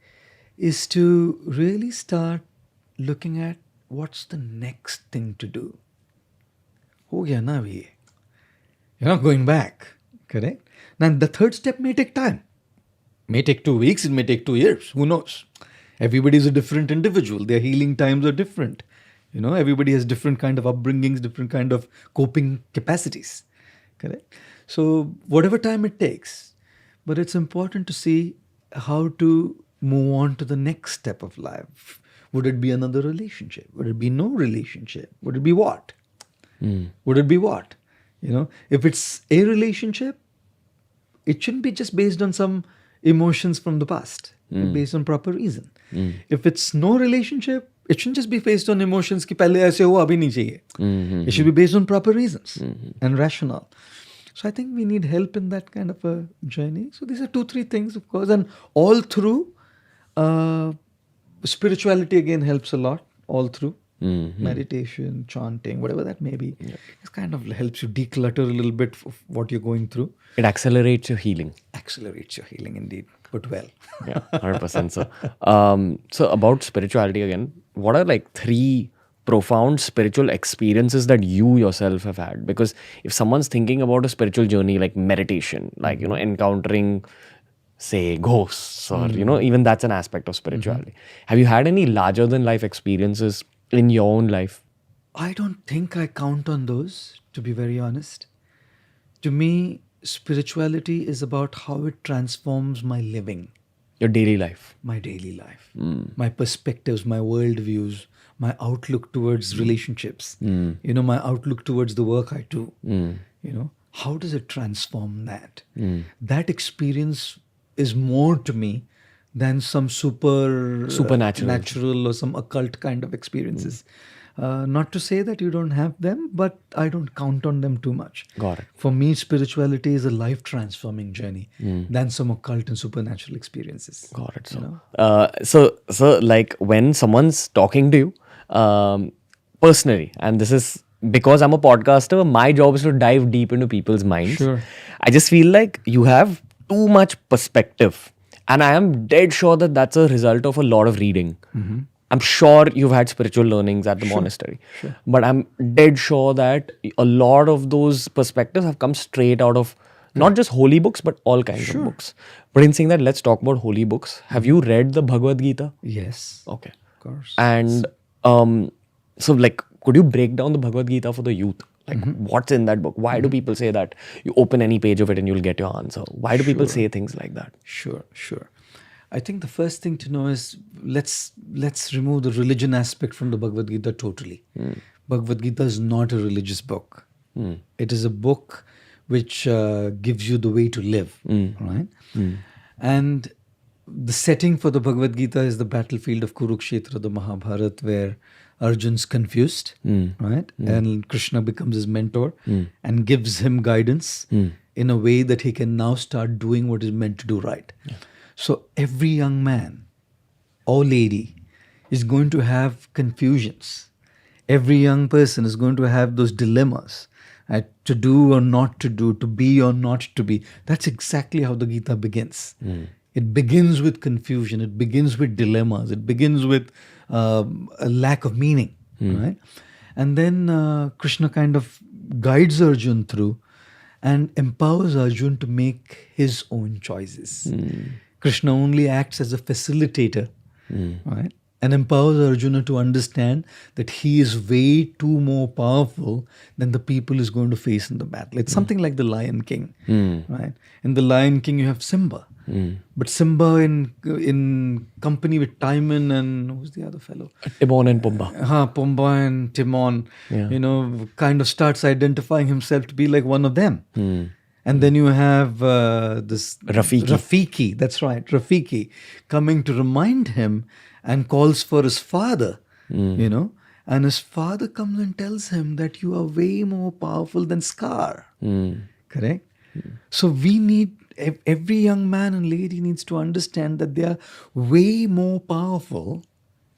is to really start looking at what's the next thing to do. हो गया ना अभी ये. You're not going back, correct? Now the third step may take time. May take 2 weeks, it may take 2 years. Who knows? Everybody is a different individual. Their healing times are different. Everybody has different kind of upbringings, different kind of coping capacities. Correct? So whatever time it takes, but it's important to see how to move on to the next step of life. Would it be another relationship? Would it be no relationship? Would it be what? Would it be what? If it's a relationship, it shouldn't be just based on some emotions from the past, based on proper reason. If it's no relationship, it shouldn't just be based on emotions ki pehle aise hua abhi nahi chahiye. It should be based on proper reasons and rational. So I think we need help in that kind of a journey. So these are 2-3 things, of course, and all through spirituality again helps a lot. All through meditation, chanting, whatever that may be, it kind of helps you declutter a little bit of what you're going through. It accelerates your healing. Accelerates your healing, indeed. But well. Yeah, 100%. So about spirituality again, what are like 3 profound spiritual experiences that you yourself have had? Because if someone's thinking about a spiritual journey like meditation, like, encountering, say, ghosts or, even that's an aspect of spirituality. Have you had any larger than life experiences in your own life? I don't think I count on those, to be very honest. To me, spirituality is about how it transforms my living. Your daily life. My daily life. My perspectives, my worldviews, my outlook towards relationships, my outlook towards the work I do. How does it transform that? That experience is more to me than some supernatural natural or some occult kind of experiences. Not to say that you don't have them, but I don't count on them too much. Got it. For me, spirituality is a life-transforming journey than some occult and supernatural experiences. Got it. So like when someone's talking to you personally, and this is because I'm a podcaster, my job is to dive deep into people's minds. Sure. I just feel like you have too much perspective. And I am dead sure that that's a result of a lot of reading. I'm sure you've had spiritual learnings at the monastery. Sure. But I'm dead sure that a lot of those perspectives have come straight out of not just holy books, but all kinds of books. But in saying that, let's talk about holy books. Have you read the Bhagavad Gita? Yes. Okay. Of course. And so like, could you break down the Bhagavad Gita for the youth? Like, what's in that book? Why do people say that you open any page of it and you'll get your answer? Why do people say things like that? Sure. I think the first thing to know is let's remove the religion aspect from the Bhagavad Gita totally. Bhagavad Gita is not a religious book. It is a book which gives you the way to live, right? And the setting for the Bhagavad Gita is the battlefield of Kurukshetra, the Mahabharata, where Arjun's confused, right? And Krishna becomes his mentor and gives him guidance in a way that he can now start doing what he's meant to do right. So every young man or lady is going to have confusions. Every young person is going to have those dilemmas, right? To do or not to do, to be or not to be. That's exactly how the Gita begins. It begins with confusion. It begins with dilemmas. It begins with a lack of meaning, right? And then Krishna kind of guides Arjun through and empowers Arjun to make his own choices. Krishna only acts as a facilitator, right? And empowers Arjuna to understand that he is way too more powerful than the people he's going to face in the battle. It's something like the Lion King, right? In the Lion King, you have Simba. But Simba in company with Timon and who's the other fellow? Timon and Pumbaa. Pumbaa and Timon, kind of starts identifying himself to be like one of them. And then you have this Rafiki, that's right, Rafiki, coming to remind him and calls for his father, and his father comes and tells him that you are way more powerful than Scar. Correct? So we need, every young man and lady needs to understand that they are way more powerful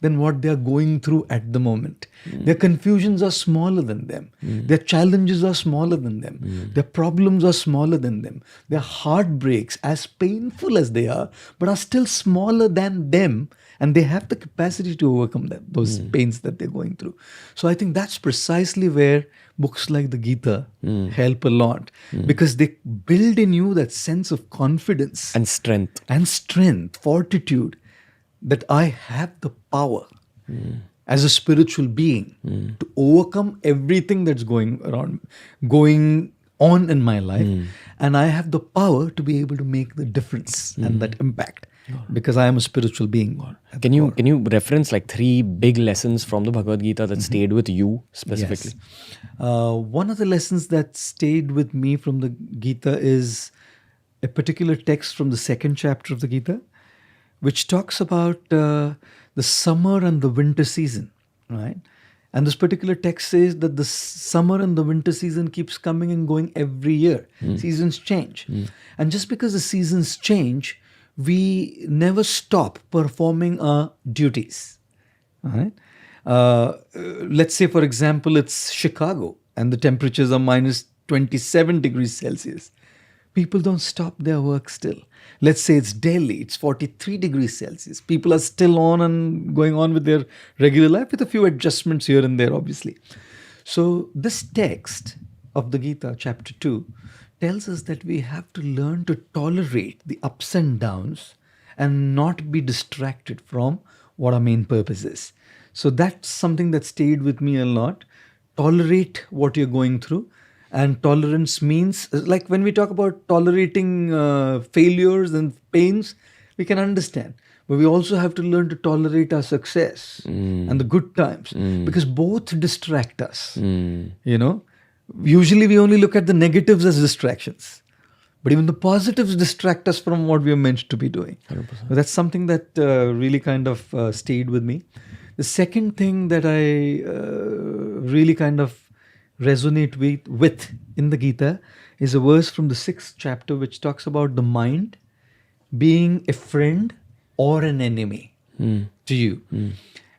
than what they are going through at the moment. Their confusions are smaller than them. Their challenges are smaller than them. Their problems are smaller than them. Their heartbreaks, as painful as they are, but are still smaller than them and they have the capacity to overcome those pains that they're going through. So I think that's precisely where books like the Gita help a lot, because they build in you that sense of confidence And strength. fortitude, that I have the power as a spiritual being to overcome everything that's going on in my life, and I have the power to be able to make the difference and that impact, because I am a spiritual being. Can you reference like 3 big lessons from the Bhagavad Gita that stayed with you specifically? Yes. One of the lessons that stayed with me from the Gita is a particular text from the second chapter of the Gita, which talks about the summer and the winter season, right? And this particular text says that the summer and the winter season keeps coming and going every year. Seasons change. And just because the seasons change, we never stop performing our duties. All right? Let's say, for example, it's Chicago and the temperatures are minus 27 degrees Celsius. People don't stop their work still. Let's say it's Delhi, it's 43 degrees Celsius. People are still on and going on with their regular life with a few adjustments here and there, obviously. So, this text of the Gita, chapter 2, tells us that we have to learn to tolerate the ups and downs and not be distracted from what our main purpose is. So, that's something that stayed with me a lot. Tolerate what you're going through. And tolerance means, like when we talk about tolerating failures and pains, we can understand. But we also have to learn to tolerate our success and the good times, because both distract us. You know, usually we only look at the negatives as distractions, but even the positives distract us from what we are meant to be doing. 100%. That's something that really kind of stayed with me. The second thing that I really kind of resonate with in the Gita is a verse from the 6th chapter, which talks about the mind being a friend or an enemy to you.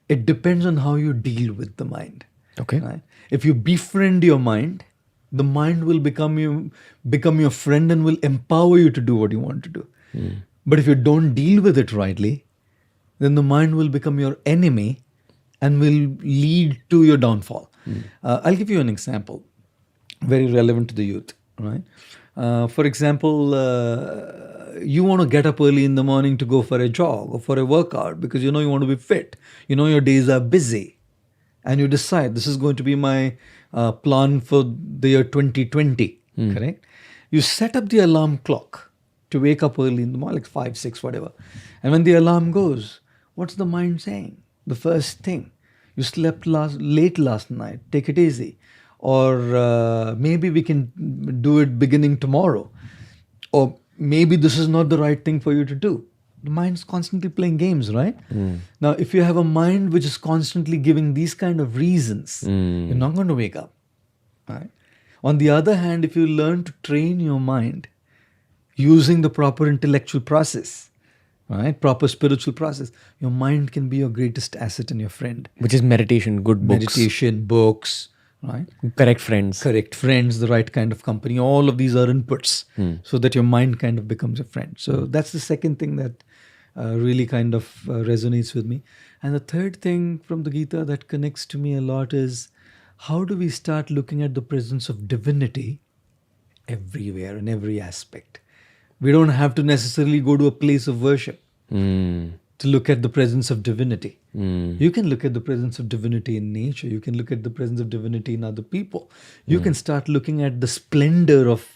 It depends on how you deal with the mind. Okay. Right? If you befriend your mind, the mind will become your friend and will empower you to do what you want to do. But if you don't deal with it rightly, then the mind will become your enemy and will lead to your downfall. I'll give you an example, very relevant to the youth, right? For example, you want to get up early in the morning to go for a jog or for a workout because you know you want to be fit. You know your days are busy, and you decide this is going to be my plan for the year 2020, correct? You set up the alarm clock to wake up early in the morning, like 5, 6, whatever. And when the alarm goes, what's the mind saying? The first thing, you slept late last night, take it easy. Or maybe we can do it beginning tomorrow. Or maybe this is not the right thing for you to do. The mind's constantly playing games, right? Now, if you have a mind which is constantly giving these kind of reasons, you're not going to wake up. Right? On the other hand, if you learn to train your mind using the proper intellectual process, right, proper spiritual process, your mind can be your greatest asset and your friend. Which is meditation, good books. Meditation, books, right? Correct friends. The right kind of company. All of these are inputs so that your mind kind of becomes a friend. So that's the second thing that really kind of resonates with me. And the third thing from the Gita that connects to me a lot is, how do we start looking at the presence of divinity everywhere in every aspect? We don't have to necessarily go to a place of worship to look at the presence of divinity. You can look at the presence of divinity in nature. You can look at the presence of divinity in other people. You can start looking at the splendor of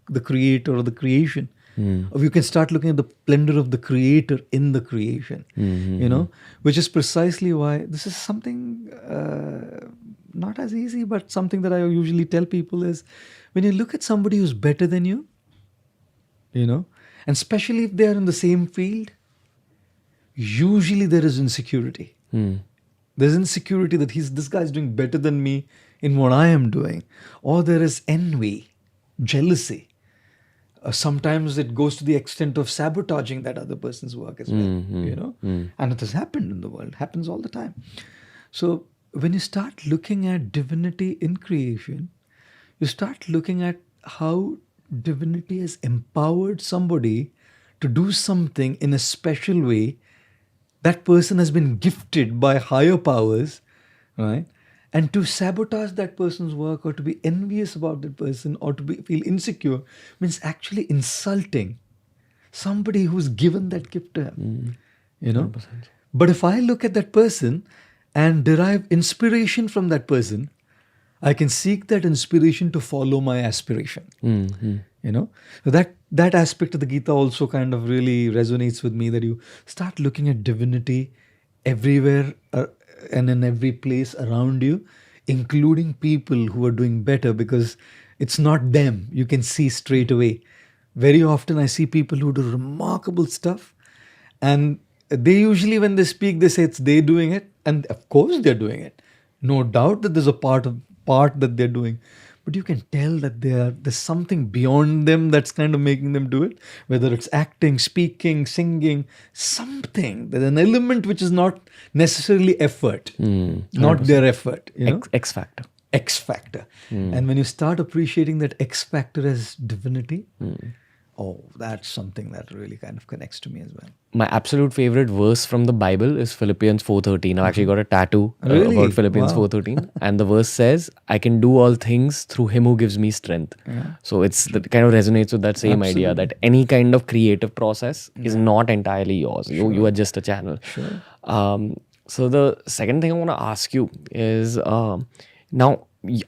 the creator or the creation. Or you can start looking at the splendor of the creator in the creation. You know, which is precisely why this is something not as easy, but something that I usually tell people is, when you look at somebody who's better than you, you know, and especially if they are in the same field, usually there is insecurity. There's insecurity that this guy is doing better than me in what I am doing. Or there is envy, jealousy. Sometimes it goes to the extent of sabotaging that other person's work as well, you know. And it has happened in the world, happens all the time. So when you start looking at divinity in creation, you start looking at how divinity has empowered somebody to do something in a special way that person has been gifted by higher powers, right? And to sabotage that person's work, or to be envious about that person, or to feel insecure, means actually insulting somebody who's given that gift to him. You know? 100%. But if I look at that person and derive inspiration from that person, I can seek that inspiration to follow my aspiration. You know, so that aspect of the Gita also kind of really resonates with me, that you start looking at divinity everywhere and in every place around you, including people who are doing better, because it's not them. You can see straight away. Very often I see people who do remarkable stuff, and they usually, when they speak, they say it's they doing it, and of course they're doing it. No doubt that there's a part that they're doing, but you can tell that there's something beyond them that's kind of making them do it. Whether it's acting, speaking, singing, something. There's an element which is not necessarily effort, not their effort. You know, X factor. X factor. And when you start appreciating that X factor as divinity, oh, that's something that really kind of connects to me as well. My absolute favorite verse from the Bible is Philippians 4:13. I've actually got a tattoo Really? about Philippians Wow. 4:13, and the verse says, "I can do all things through Him who gives me strength." So it kind of resonates with that same idea that any kind of creative process is not entirely yours. You are just a channel. So the second thing I want to ask you is now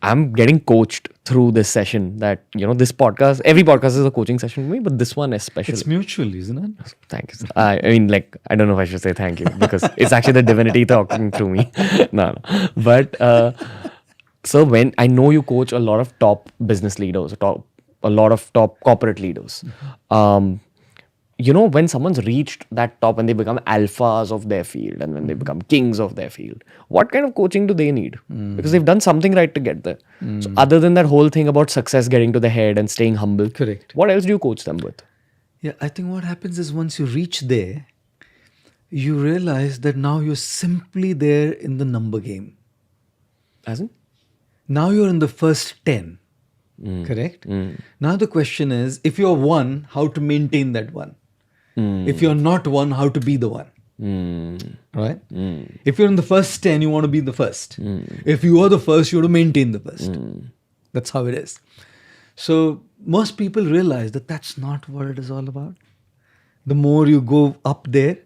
I'm getting coached through this session. That this podcast, every podcast is a coaching session for me, but this one especially. It's mutual, isn't it? Thank you. I mean, like, I don't know if I should say thank you because it's actually the divinity talking through me. No. But so when I know you coach a lot of top business leaders, a lot of top corporate leaders, when someone's reached that top and they become alphas of their field and when they become kings of their field, what kind of coaching do they need? Because they've done something right to get there. So other than that whole thing about success getting to the head and staying humble, Correct. what else do you coach them with? Yeah, I think what happens is once you reach there, you realize that now you're simply there in the number game. As in? Now you're in the first 10. Correct? Now the question is, if you're one, how to maintain that one? If you're not one, how to be the one? Right? If you're in the first 10, you want to be the first. If you are the first, you want to maintain the first. That's how it is. So most people realize that that's not what it is all about. The more you go up there,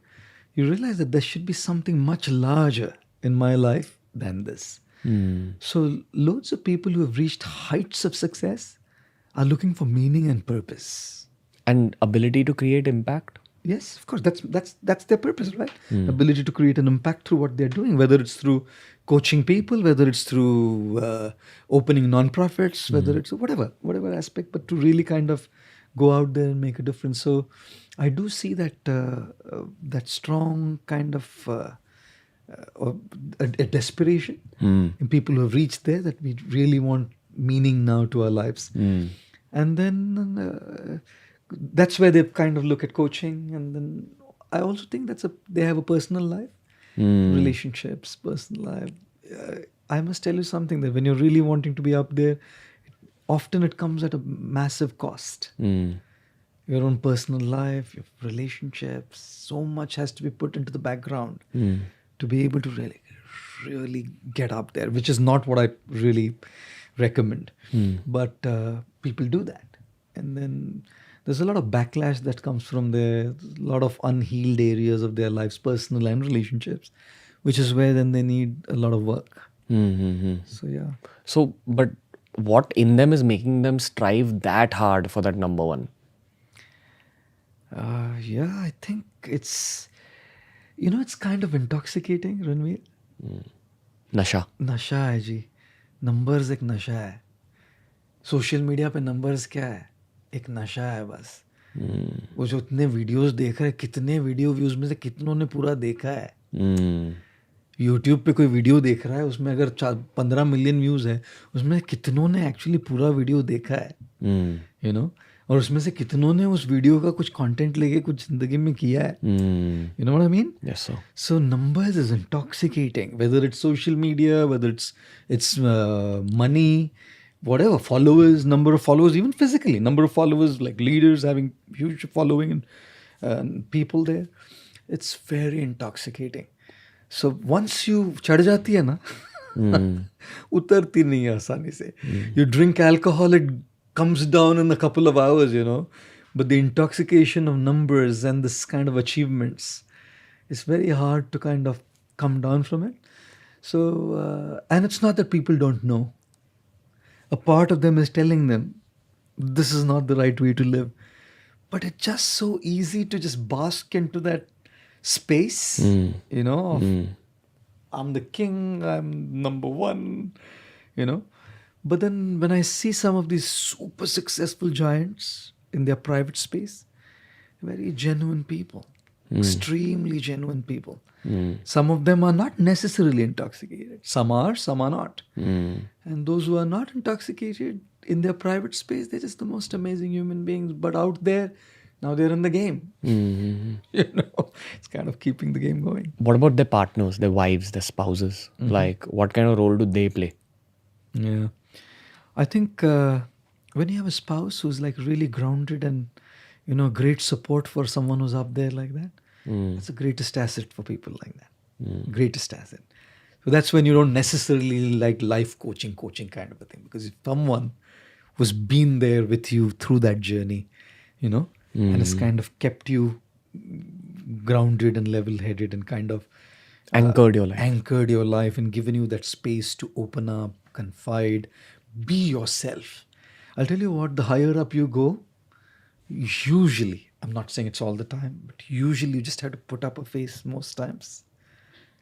you realize that there should be something much larger in my life than this. So loads of people who have reached heights of success are looking for meaning and purpose. And ability to create impact? Yes, of course. That's their purpose, right? Ability to create an impact through what they're doing, whether it's through coaching people, whether it's through opening nonprofits, whether it's whatever aspect, but to really kind of go out there and make a difference. So I do see that that strong kind of a desperation in people who have reached there, that we really want meaning now to our lives. And then that's where they kind of look at coaching. And then I also think they have a personal life, relationships, personal life. I must tell you something, that when you're really wanting to be up there, often it comes at a massive cost. Your own personal life, your relationships, so much has to be put into the background to be able to really get up there, which is not what I really recommend. But people do that. And then there's a lot of backlash that comes from there, a lot of unhealed areas of their lives, personal and relationships, which is where then they need a lot of work. So, yeah. So, but what in them is making them strive that hard for that number one? Yeah, I think it's kind of intoxicating, Ranveer. Nasha. नशा है जी, numbers एक नशा है. Social media पे numbers क्या है? एक नशा है बस. वो जो इतने वीडियोस देख रहे हैं, कितने वीडियो व्यूज में से कितनों ने पूरा देखा है? यूट्यूब पे कोई वीडियो देख रहा है, उसमें अगर 15 मिलियन व्यूज है, उसमें कितनों ने एक्चुअली पूरा वीडियो देखा है? और उसमें से कितनों ने उस वीडियो का कुछ कंटेंट लेके कुछ जिंदगी में किया है? You know what I mean? Yes, sir. So numbers is intoxicating, whether it's social media, whether it's money, whatever, followers, number of followers, even physically, number of followers, like leaders having huge following and people there. it's very intoxicating. So once you चढ़ जाती है ना, उतरती नहीं है आसानी से. You drink alcohol, it comes down in a couple of hours, but the intoxication of numbers and this kind of achievements, it's very hard to kind of come down from it. So and it's not that people don't know. A part of them is telling them this is not the right way to live, but it's just so easy to just bask into that space, of I'm the king, I'm number one, But then when I see some of these super successful giants in their private space, very genuine people, extremely genuine people. Some of them are not necessarily intoxicated. Some are not. And those who are not intoxicated in their private space, they're just the most amazing human beings. But out there, now they're in the game. It's kind of keeping the game going. What about their partners, their wives, their spouses? Like, what kind of role do they play? Yeah. I think when you have a spouse who's like really grounded and, great support for someone who's up there like that, that's the greatest asset for people like that. Greatest asset. So that's when you don't necessarily like life coaching kind of a thing. Because if someone who's been there with you through that journey, and has kind of kept you grounded and level-headed and kind of Anchored your life. Anchored your life and given you that space to open up, confide, be yourself. I'll tell you what, the higher up you go, usually, I'm not saying it's all the time, but usually you just have to put up a face most times.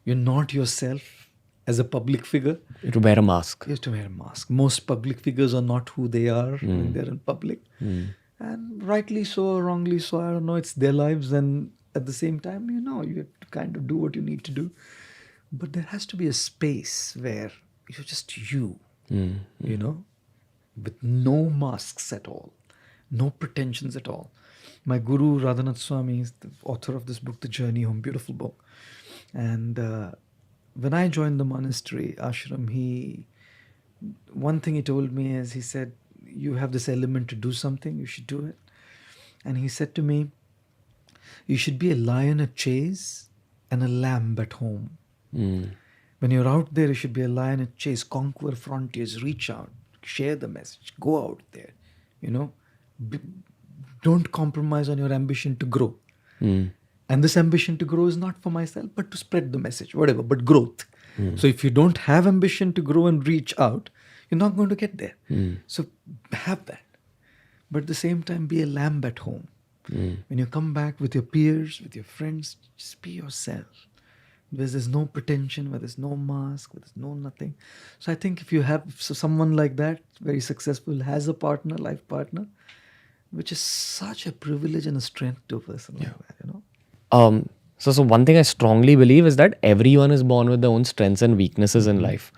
You're not yourself as a public figure. You have to wear a mask. You have to wear a mask. Most public figures are not who they are when they're in public. And rightly so or wrongly so, I don't know, it's their lives. And at the same time, you have to kind of do what you need to do. But there has to be a space where you're just you, with no masks at all, no pretensions at all. My guru, Radhanath Swami, is the author of this book, The Journey Home, beautiful book. And when I joined the monastery, ashram, one thing he told me is, he said, you have this element to do something, you should do it. And he said to me, you should be a lion at chase and a lamb at home. When you're out there, you should be a lion at chase, conquer frontiers, reach out, share the message, go out there, don't compromise on your ambition to grow. And this ambition to grow is not for myself, but to spread the message, whatever, but growth. So if you don't have ambition to grow and reach out, you're not going to get there. So have that. But at the same time, be a lamb at home. When you come back with your peers, with your friends, just be yourself. Where there's no pretension, where there's no mask, where there's no nothing. So I think if you have someone like that, very successful, has a partner, life partner, which is such a privilege and a strength to a person like that, So one thing I strongly believe is that everyone is born with their own strengths and weaknesses in life.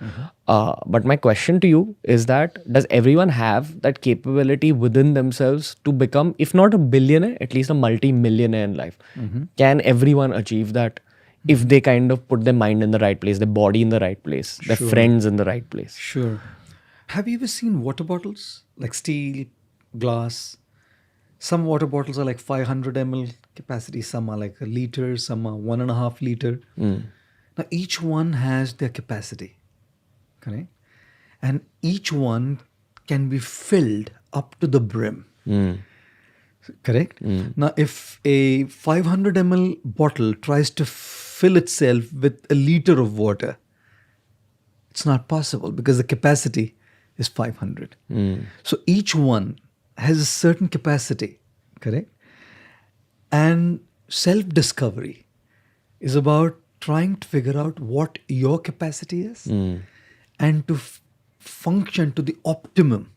But my question to you is that, does everyone have that capability within themselves to become, if not a billionaire, at least a multi-millionaire in life? Can everyone achieve that if they kind of put their mind in the right place, their body in the right place, their friends in the right place? Sure. Have you ever seen water bottles? Like steel, glass. Some water bottles are like 500 ml capacity. Some are like a liter. Some are 1.5 liter. Now each one has their capacity. Correct? And each one can be filled up to the brim. Correct? Now if a 500 ml bottle tries to fill itself with a liter of water, it's not possible because the capacity is 500. So each one has a certain capacity, correct? And self-discovery is about trying to figure out what your capacity is and to function to the optimum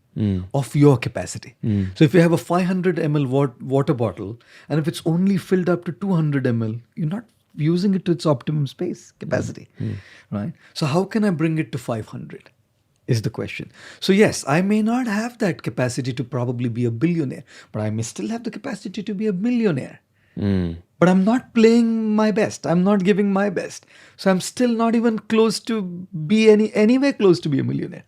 of your capacity. So if you have a 500 ml water bottle and if it's only filled up to 200 ml, you're not using it to its optimum space capacity, right? So how can I bring it to 500? Is the question. So yes, I may not have that capacity to probably be a billionaire, but I may still have the capacity to be a millionaire. But I'm not playing my best. I'm not giving my best. So I'm still not even close to be anywhere close to be a millionaire.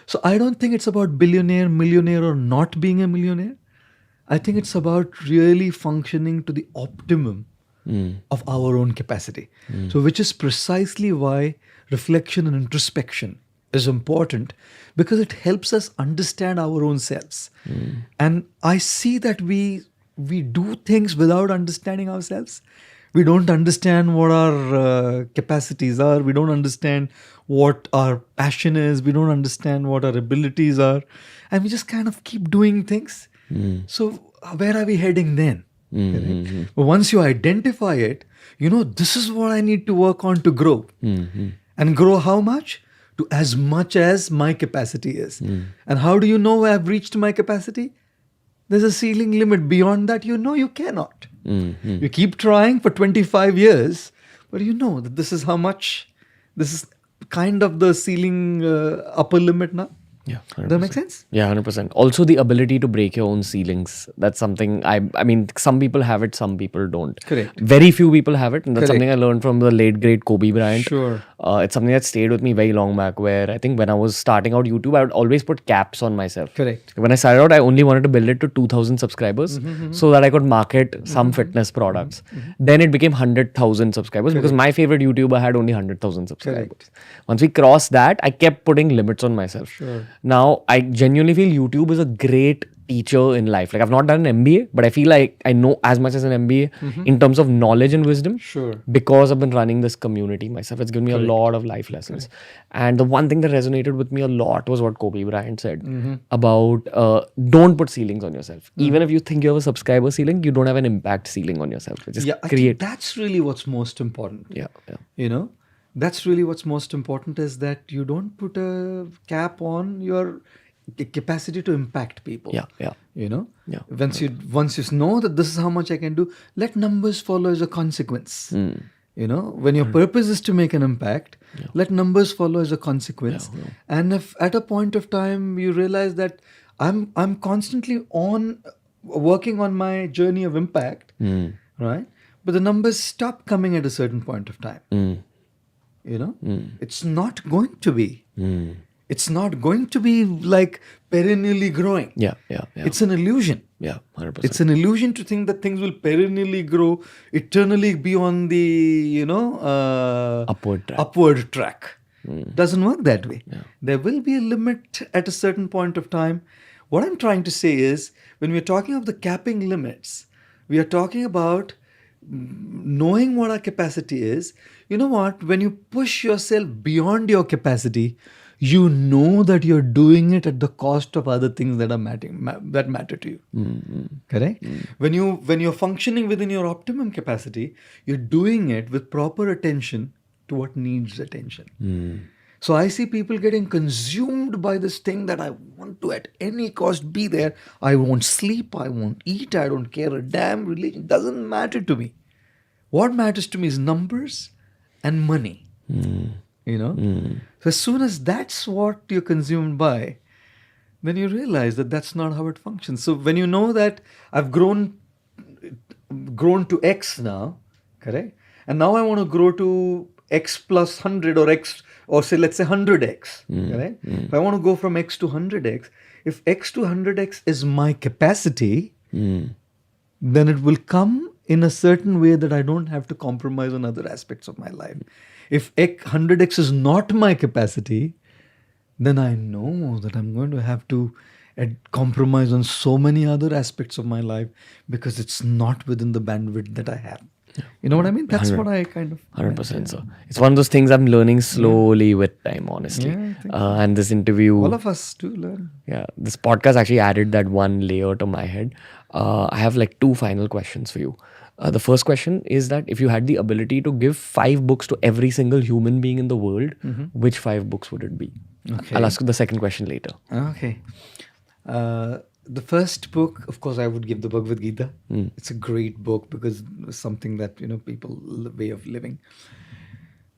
So I don't think it's about billionaire, millionaire, or not being a millionaire. I think it's about really functioning to the optimum of our own capacity. So, which is precisely why reflection and introspection is important, because it helps us understand our own selves. And I see that we do things without understanding ourselves. We don't understand what our capacities are. We don't understand what our passion is. We don't understand what our abilities are. And we just kind of keep doing things. So, where are we heading then? Correct? But once you identify it, you know, this is what I need to work on to grow. And grow how much? To as much as my capacity is. And how do you know I've reached my capacity? There's a ceiling limit. Beyond that, you know you cannot. You keep trying for 25 years, but you know that this is how much, this is kind of the ceiling upper limit now. Yeah, Does that make sense? Yeah, 100%. Also, the ability to break your own ceilings. That's something I mean, some people have it, some people don't. Correct. Very few people have it. And that's Correct. something I learned from the late, great Kobe Bryant. Sure. It's something that stayed with me very long back, where I think when I was starting out YouTube, I would always put caps on myself. Correct. When I started out, I only wanted to build it to 2,000 subscribers so that I could market some fitness products. Then it became 100,000 subscribers because my favorite YouTuber had only 100,000 subscribers. Correct. Once we crossed that, I kept putting limits on myself. Sure. Now, I genuinely feel YouTube is a great teacher in life. Like, I've not done an MBA, but I feel like I know as much as an MBA in terms of knowledge and wisdom. Sure. Because I've been running this community myself. It's given me a lot of life lessons. And the one thing that resonated with me a lot was what Kobe Bryant said about don't put ceilings on yourself. Even if you think you have a subscriber ceiling, you don't have an impact ceiling on yourself. Just I think that's really what's most important. Yeah. You know, that's really what's most important, is that you don't put a cap on your capacity to impact people. Yeah. You know, Yeah. once you know that this is how much I can do, let numbers follow as a consequence. You know, when your purpose is to make an impact, let numbers follow as a consequence. And if at a point of time you realize that I'm constantly working on my journey of impact, right? But the numbers stop coming at a certain point of time. You know, it's not going to be. It's not going to be like perennially growing. Yeah. It's an illusion. Yeah, 100%. It's an illusion to think that things will perennially grow, eternally be on the, you know, Upward track. Doesn't work that way. There will be a limit at a certain point of time. What I'm trying to say is, when we're talking of the capping limits, we are talking about knowing what our capacity is. You know what? When you push yourself beyond your capacity, you know that you're doing it at the cost of other things that matter to you. Correct? When you're functioning within your optimum capacity, you're doing it with proper attention to what needs attention. So I see people getting consumed by this thing that I want to at any cost be there. I won't sleep, I won't eat, I don't care a damn. Religion doesn't matter to me. What matters to me is numbers and money. You know? So as soon as that's what you're consumed by, then you realize that that's not how it functions. So when you know that I've grown to X now, correct? And now I want to grow to X plus 100 or X, or say, let's say 100X, correct? If I want to go from X to 100X, if X to 100X is my capacity, then it will come in a certain way that I don't have to compromise on other aspects of my life. If 100X is not my capacity, then I know that I'm going to have to compromise on so many other aspects of my life, because it's not within the bandwidth that I have. You know what I mean? That's what I kind of... 100%. So it's one of those things I'm learning slowly with time, honestly. Yeah, I think and this interview... all of us do learn. Yeah, this podcast actually added that one layer to my head. I have like 2 final questions for you. The first question is that if you had the ability to give 5 books to every single human being in the world, which 5 books would it be? Okay. I'll ask you the second question later. Okay. The first book, of course, I would give the Bhagavad Gita. It's a great book because it's something that, you know, people way of living.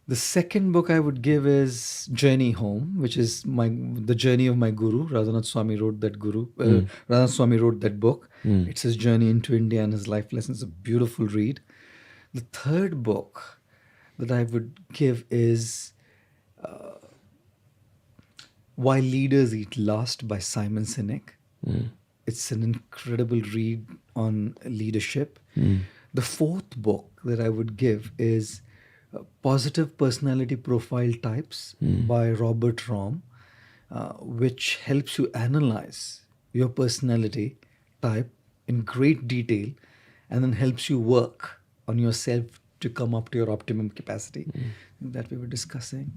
The second book I would give is Journey Home, which is the journey of my guru. Radhanath Swami wrote that Radhanath Swami wrote that book. It's his journey into India and his life lessons. It's a beautiful read. The third book that I would give is Why Leaders Eat Last by Simon Sinek. It's an incredible read on leadership. The fourth book that I would give is Positive Personality Profile Types by Robert Rom, which helps you analyze your personality type in great detail and then helps you work on yourself to come up to your optimum capacity that we were discussing.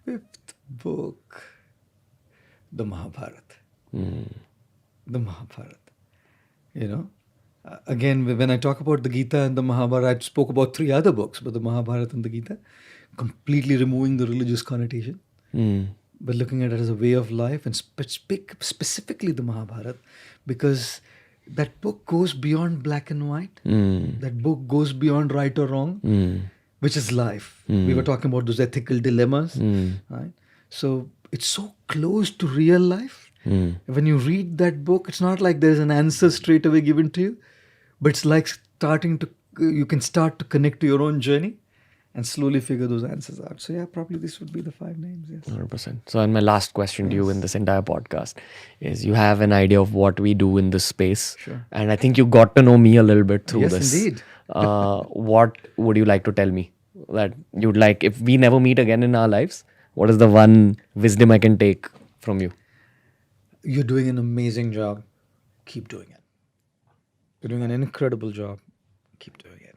Fifth book, the Mahabharata. The Mahabharata. You know, again, when I talk about the Gita and the Mahabharata, I spoke about three other books, but the Mahabharata and the Gita, completely removing the religious connotation, but looking at it as a way of life, and specifically the Mahabharata, because that book goes beyond black and white. That book goes beyond right or wrong, which is life. We were talking about those ethical dilemmas, right? So it's so close to real life. When you read that book, it's not like there's an answer straight away given to you, but it's like you can start to connect to your own journey and slowly figure those answers out. So yeah, probably this would be the 5 names. Yes. 100%. So, and my last question to you in this entire podcast is, you have an idea of what we do in this space. Sure. And I think you got to know me a little bit through Yes, this. indeed. What would you like to tell me that you'd like, if we never meet again in our lives, what is the one wisdom I can take from you? You're doing an amazing job. Keep doing it. You're doing an incredible job. Keep doing it.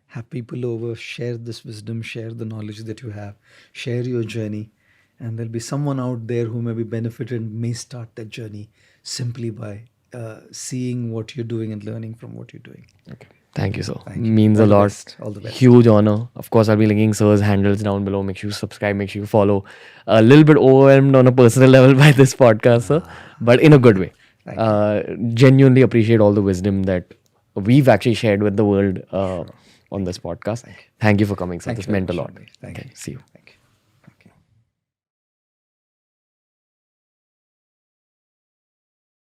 Have people over, share this wisdom, share the knowledge that you have, share your journey, and there'll be someone out there who may be benefited and may start that journey simply by seeing what you're doing and learning from what you're doing. Okay. Thank you, sir. Thank you. Means All a the lot. best. All the best. Huge honor. Of course, I'll be linking sir's handles down below. Make sure you subscribe. Make sure you follow. A little bit overwhelmed on a personal level by this podcast, sir, but in a good way. Genuinely appreciate all the wisdom that we've actually shared with the world on this podcast. Thank you for coming, sir. This meant a lot. Thank you. See you. Thank you.